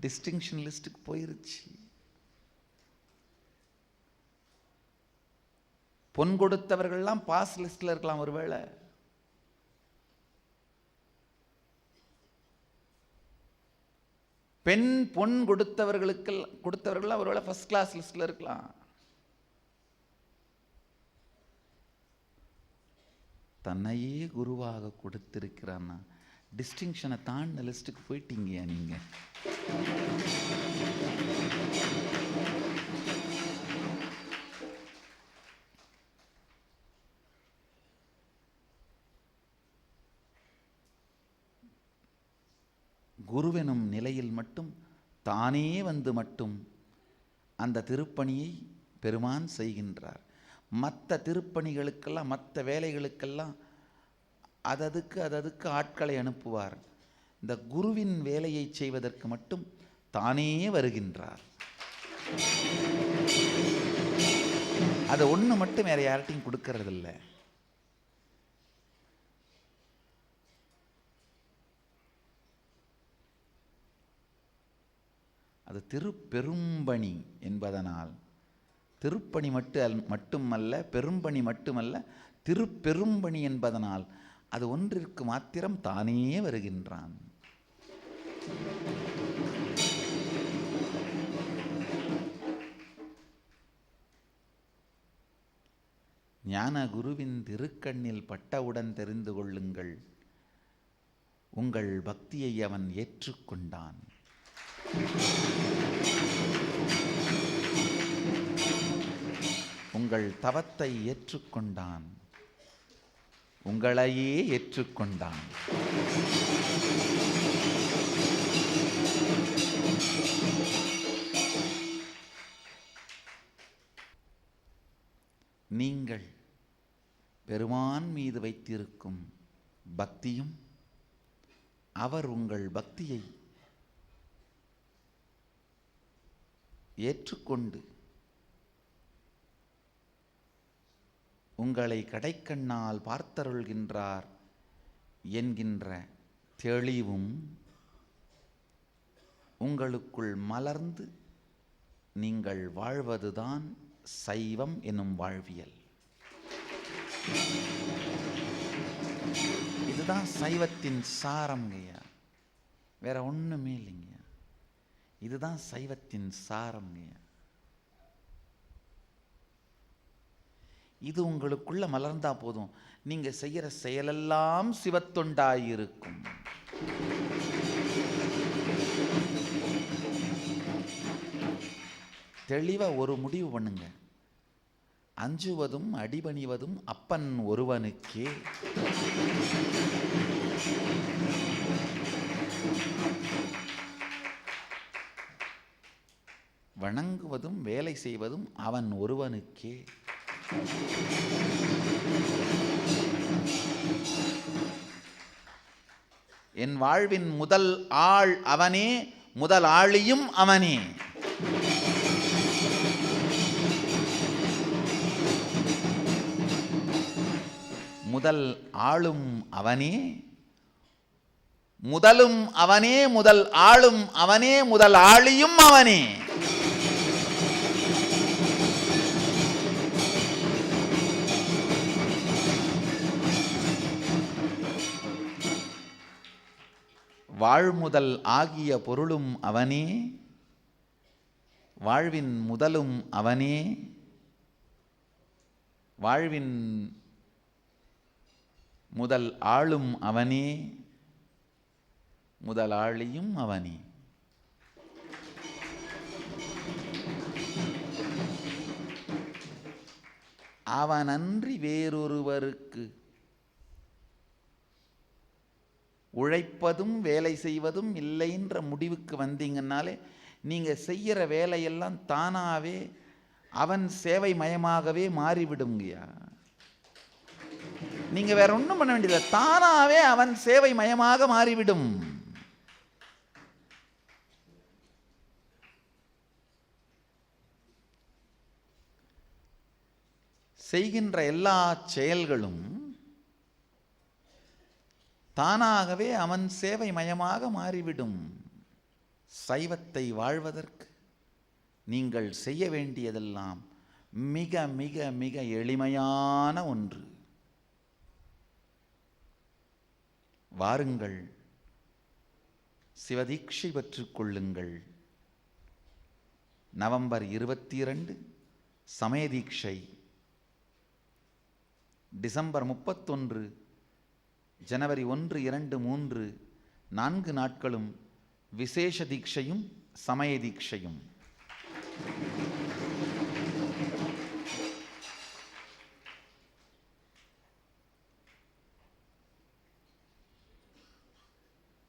டிஸ்டிங்ஷன் லிஸ்ட்டுக்கு போயிருச்சு. பொன் கொடுத்தவர்கள்லாம் பாஸ் லிஸ்டில் இருக்கலாம் ஒருவேளை. பெண் பொன் கொடுத்தவர்கள் அவரோட ஃபர்ஸ்ட் கிளாஸ் லிஸ்ட்ல இருக்கலாம். தன்னையே குருவாக கொடுத்திருக்கிறான்னா டிஸ்டிங்ஷனை தாண்டின லிஸ்ட்டுக்கு போயிட்டீங்கயா நீங்க. குருவெனும் நிலையில் மட்டும் தானே வந்து மட்டும் அந்த திருப்பணியை பெருமான் செய்கின்றார். மற்ற திருப்பணிகளுக்கெல்லாம் மற்ற வேலைகளுக்கெல்லாம் அததுக்கு ஆட்களை அனுப்புவார். இந்த குருவின் வேலையை செய்வதற்கு மட்டும் தானே வருகின்றார். அதை ஒன்று மட்டும் வேற யார்ட்டையும் கொடுக்கறதில்லை. அது திருப்பெரும்பணி என்பதனால் திருப்பணி மட்டுமல்ல, பெரும்பணி மட்டுமல்ல, திருப்பெரும்பணி என்பதனால் அது ஒன்றிற்கு மாத்திரம் தானே வருகின்றான். ஞான குருவின் திருக்கண்ணில் பட்டவுடன் தெரிந்து கொள்ளுங்கள், உங்கள் பக்தியை அவன் ஏற்றுக்கொண்டான். உங்கள் தவத்தை ஏற்றுக்கொண்டான், உங்களையே ஏற்றுக்கொண்டான். நீங்கள் பெருமான் மீது வைத்திருக்கும் பக்தியும் அவர் உங்கள் பக்தியை ஏற்றுக்கொண்டு உங்களை கடைக்கண்ணால் பார்த்தருள்கின்றார் என்கின்ற தெளிவும் உங்களுக்குள் மலர்ந்து நீங்கள் வாழ்வதுதான் சைவம் எனும் வாழ்வியல். இதுதான் சைவத்தின் சாரம்ங்கய்யா, வேற ஒண்ணுமே இல்லைங்க. இதுதான் சைவத்தின் சாரம்ங்கய்யா. இது உங்களுக்குள்ள மலர்ந்தா போதும், நீங்க செய்யற செயலெல்லாம் சிவத்தொண்டாயிருக்கும். தெளிவா ஒரு முடிவு பண்ணுங்க, அஞ்சுவதும் அடிபணிவதும் அப்பன் ஒருவனுக்கே. வணங்குவதும் வேலை செய்வதும் அவன் ஒருவனுக்கே. என் வாழ்வின் முதல் ஆள் அவனே, முதல் ஆளியும் அவனே. முதல் ஆளும் அவனே, முதலும் அவனே, முதல் ஆளும் அவனே, முதல் ஆளியும் அவனே. வாழ்முதல் ஆகிய பொருளும் அவனே, வாழ்வின் முதலும் அவனே, வாழ்வின் முதல் ஆளும் அவனே, முதலாளியும் அவனே. அவனன்றி வேறொருவருக்கு உழைப்பதும் வேலை செய்வதும் இல்லைன்ற முடிவுக்கு வந்தீங்கன்னாலே நீங்க செய்யற வேலையெல்லாம் தானாவே அவன் சேவை மயமாகவே மாறிவிடுங்கய்யா. நீங்க வேற ஒன்றும் பண்ண வேண்டியதில்லை, தானாவே அவன் சேவை மயமாக மாறிவிடும். செய்கின்ற எல்லா செயல்களும் தானாகவே அவன் சேவை மயமாக மாறிவிடும். சைவத்தை வாழ்வதற்கு நீங்கள் செய்ய வேண்டியதெல்லாம் மிக மிக மிக எளிமையான ஒன்று. வாருங்கள், சிவதீட்சை பெற்றுக் கொள்ளுங்கள். நவம்பர் 22 சமயதீட்சை, டிசம்பர் 31, ஜனவரி 1, 2, 3 4 நாட்களும் விசேஷ தீட்சையும் சமய தீட்சையும்.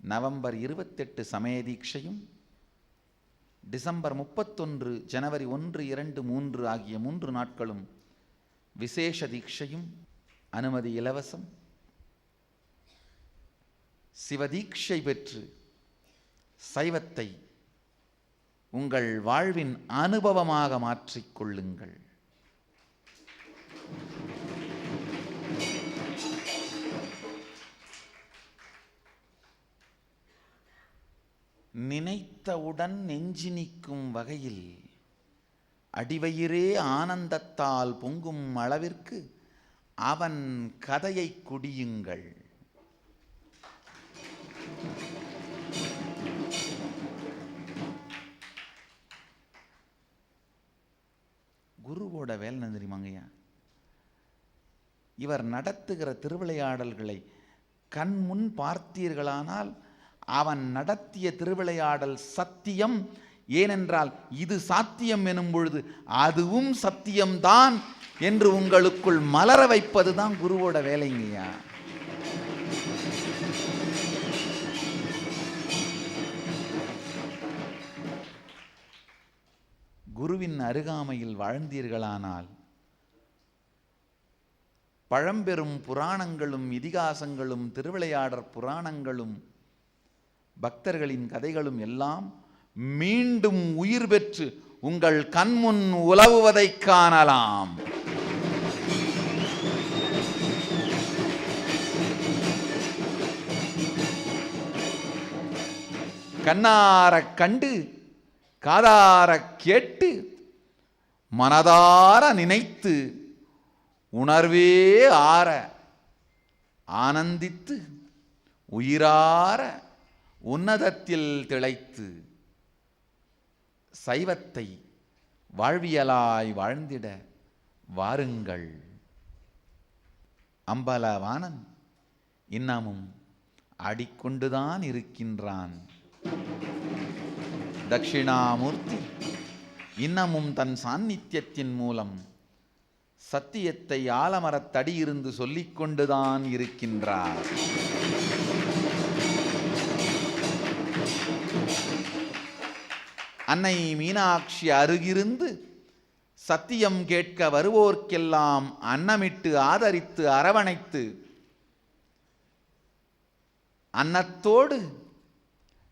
நவம்பர் 28 சமய தீட்சையும், டிசம்பர் 31, ஜனவரி 1, 2, 3 ஆகிய 3 நாட்களும் விசேஷ தீட்சையும். அனுமதி இலவசம். சிவதீட்சை பெற்று சைவத்தை உங்கள் வாழ்வின் அனுபவமாக மாற்றிக்கொள்ளுங்கள். நினைத்தவுடன் நெஞ்சினிக்கும் வகையில் அடிவயிறே ஆனந்தத்தால் பொங்கும் அளவிற்கு அவன் கதையை குடியுங்கள். குருவோட வேலை என்ன தெரியுமாங்கய்யா? இவர் நடத்துகிற திருவிளையாடல்களை கண்முன் பார்த்தீர்களானால் அவன் நடத்திய திருவிளையாடல் சத்தியம். ஏனென்றால் இது சாத்தியம் எனும் பொழுது அதுவும் சத்தியம்தான் என்று உங்களுக்குள் மலர வைப்பதுதான் குருவோட வேலைங்கய்யா. குருவின் அருகாமையில் வாழ்ந்தீர்களானால் பழம்பெரும் புராணங்களும் இதிகாசங்களும் திருவிளையாடற் புராணங்களும் பக்தர்களின் கதைகளும் எல்லாம் மீண்டும் உயிர் பெற்று உங்கள் கண்முன் உலவுவதை காணலாம். கண்ணாரக் கண்டு காதாரக் கேட்டு மனதார நினைத்து உணர்வே ஆற ஆனந்தித்து உயிரார உன்னதத்தில் திளைத்து சைவத்தை வாழ்வியலாய் வாழ்ந்திட வாருங்கள். அம்பலவாணன் இன்னமும் ஆடிக்கொண்டுதான் இருக்கின்றான். தட்சிணாமூர்த்தி இன்னமும் தன் சாநித்தியத்தின் மூலம் சத்தியத்தை ஆலமரத்தடியிருந்து சொல்லிக் கொண்டுதான் இருக்கின்றார். அன்னை மீனாட்சி அருகிருந்து சத்தியம் கேட்க வருவோர்க்கெல்லாம் அன்னமிட்டு ஆதரித்து அரவணைத்து அன்னத்தோடு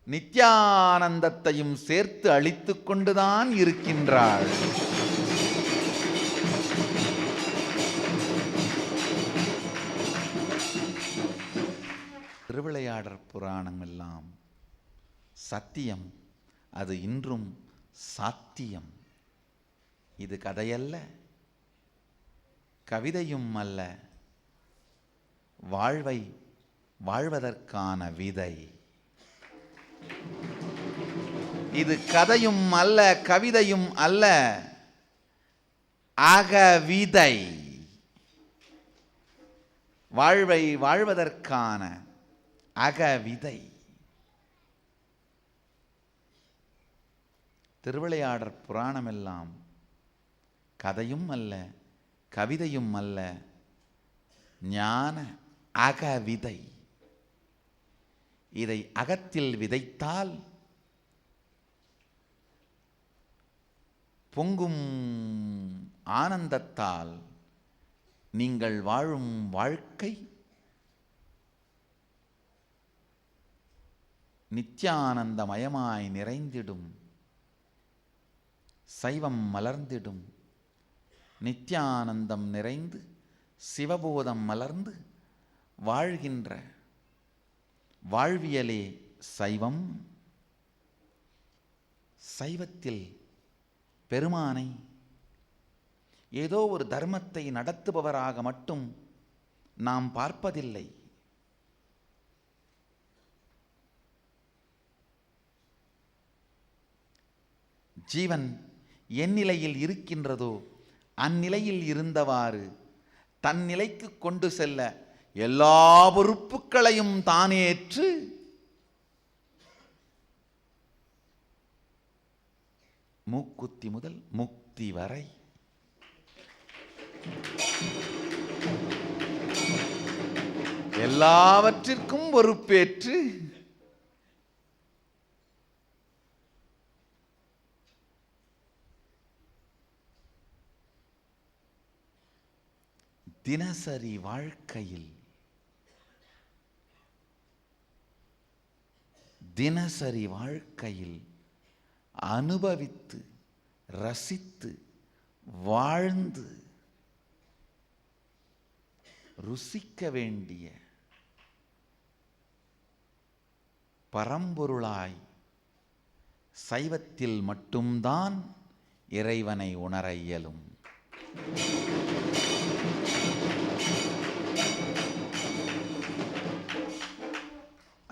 நித்யானந்தத்தையும் சேர்த்து அளித்து கொண்டுதான் இருக்கின்றாள். திருவிளையாடற் புராணம் எல்லாம் சத்தியம், அது இன்றும் சாத்தியம். இது கதையல்ல, கவிதையும் அல்ல, வாழ்வை வாழ்வதற்கான விதை. இது கதையும் அல்ல, கவிதையும் அல்ல, அகவிதை. வாழ்வை வாழ்வதற்கான அகவிதை. திருவிளையாடற் புராணமெல்லாம் கதையும் அல்ல, கவிதையும் அல்ல, ஞான அகவிதை. இதை அகத்தில் விதைத்தால் பொங்கும் ஆனந்தத்தால் நீங்கள் வாழும் வாழ்க்கை நித்யானந்தமயமாய் நிறைந்திடும். சைவம் மலர்ந்திடும். நித்யானந்தம் நிறைந்து சிவபோதம் மலர்ந்து வாழ்கின்ற வாழ்வியலே சைவம். சைவத்தில் பெருமானை ஏதோ ஒரு தர்மத்தை நடத்துபவராக மட்டும் நாம் பார்ப்பதில்லை. ஜீவன் எந்நிலையில் இருக்கின்றதோ அந்நிலையில் இருந்தவாறு தன் நிலைக்கு கொண்டு செல்ல எல்லா பொறுப்புகளையும் தானேற்று மூக்குத்தி முதல் முக்தி வரை எல்லாவற்றிற்கும் பொறுப்பேற்று தினசரி வாழ்க்கையில் அனுபவித்து ரசித்து வாழ்ந்து ருசிக்க வேண்டிய பரம்பொருளாய் சைவத்தில் மட்டும்தான் இறைவனை உணர இயலும்.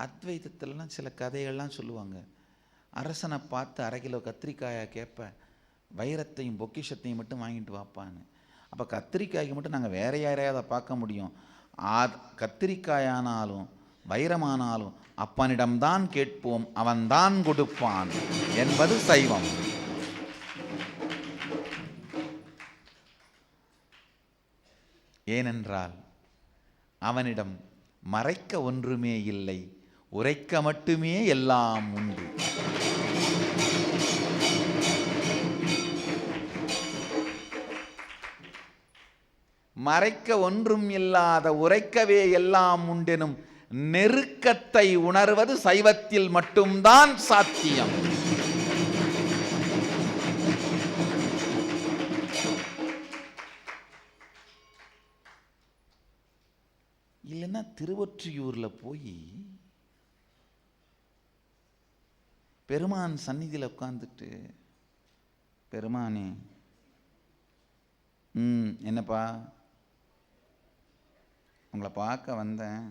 அத்வைதத்திலலாம் சில கதைகள்லாம் சொல்லுவாங்க. அரசனை பார்த்து 1/2 கிலோ கத்திரிக்காயை கேட்ப, வைரத்தையும் பொக்கிஷத்தையும் மட்டும் வாங்கிட்டு வாப்பான்னு. அப்போ கத்திரிக்காய்க்கு மட்டும் நாங்கள் வேற யாரையாவது பார்க்க முடியும்? கத்திரிக்காயானாலும் வைரமானாலும் அப்பனிடம்தான் கேட்போம், அவன்தான் கொடுப்பான் என்பது சைவம். ஏனென்றால் அவனிடம் மறைக்க ஒன்றுமே இல்லை, உரைக்க மட்டுமே எல்லாம் உண்டு. மறைக்க ஒன்றும் இல்லாத உரைக்கவே எல்லாம் உண்டெனும் நெருக்கத்தை உணர்வது சைவத்தில் மட்டும்தான் சாத்தியம். இல்லைன்னா திருவொற்றியூர்ல போய் பெருமான் சந்நிதியில் உட்கார்ந்துட்டு, பெருமானே என்னப்பா உங்களை பார்க்க வந்தேன்,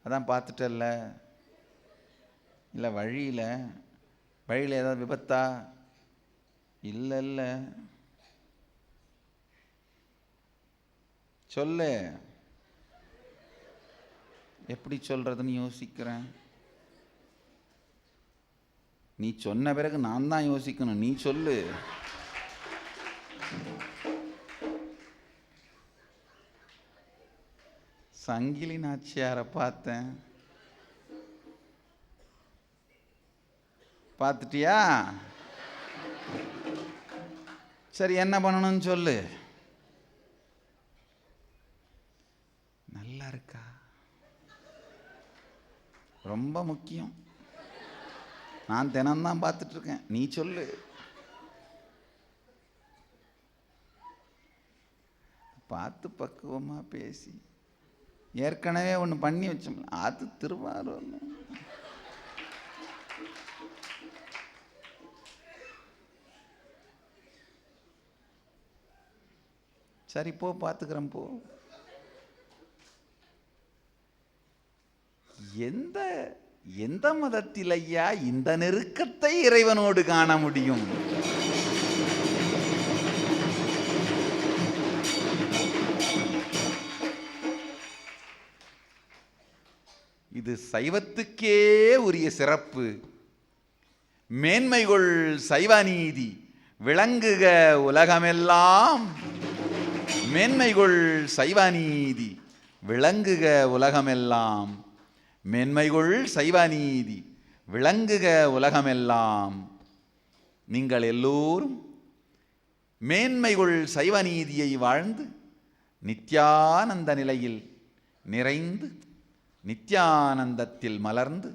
அதான் பார்த்துட்டல்ல, இல்லை வழியில் ஏதாவது விபத்தா? இல்லை சொல்லு. எப்படி சொல்றதுன்னு யோசிக்கிறேன். நீ சொன்ன பிறகு நான் தான் யோசிக்கணும், நீ சொல்லு. சங்கிலி நாச்சியாரை பார்த்தேன். பார்த்துட்டியா? சரி, என்ன பண்ணணும்னு சொல்லு. நல்லா இருக்கா? ரொம்ப முக்கியம். நான் தினம்தான் பார்த்துட்டு இருக்கேன், நீ சொல்லு. பார்த்து பக்குவமா பேசி, ஏற்கனவே ஒன்று பண்ணி வச்சோம், அது திருவாரூர். சரி போ, பார்த்துக்கிறேன் போ. எந்த மதத்தில் ஐயா இந்த நெருக்கத்தை இறைவனோடு காண முடியும்? இது சைவத்துக்கே உரிய சிறப்பு. மேன்மைகொள் சைவநீதி விளங்குக உலகமெல்லாம். மேன்மைகொள் சைவநீதி விளங்குக உலகமெல்லாம். மேன்மைகொள் சைவநீதி விளங்குக உலகமெல்லாம். நீங்கள் எல்லோரும் மேன்மைகொள் சைவநீதியை வாழ்ந்து நித்யானந்த நிலையில் நிறைந்து, நித்யானந்தத்தில் மலர்ந்து,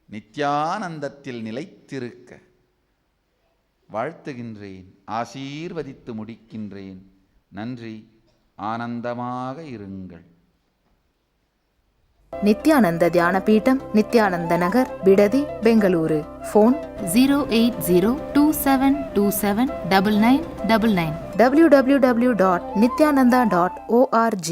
நித்யானந்தத்தில் நிலைத்திருக்க வாழ்த்துகின்றேன், ஆசீர்வதித்து முடிக்கின்றேன். நன்றி. ஆனந்தமாக இருங்கள். நித்யானந்த தியான பீடம், நித்யானந்த நகர், பிடதி, பெங்களூரு. ஃபோன் 08027279999. www.nityananda.org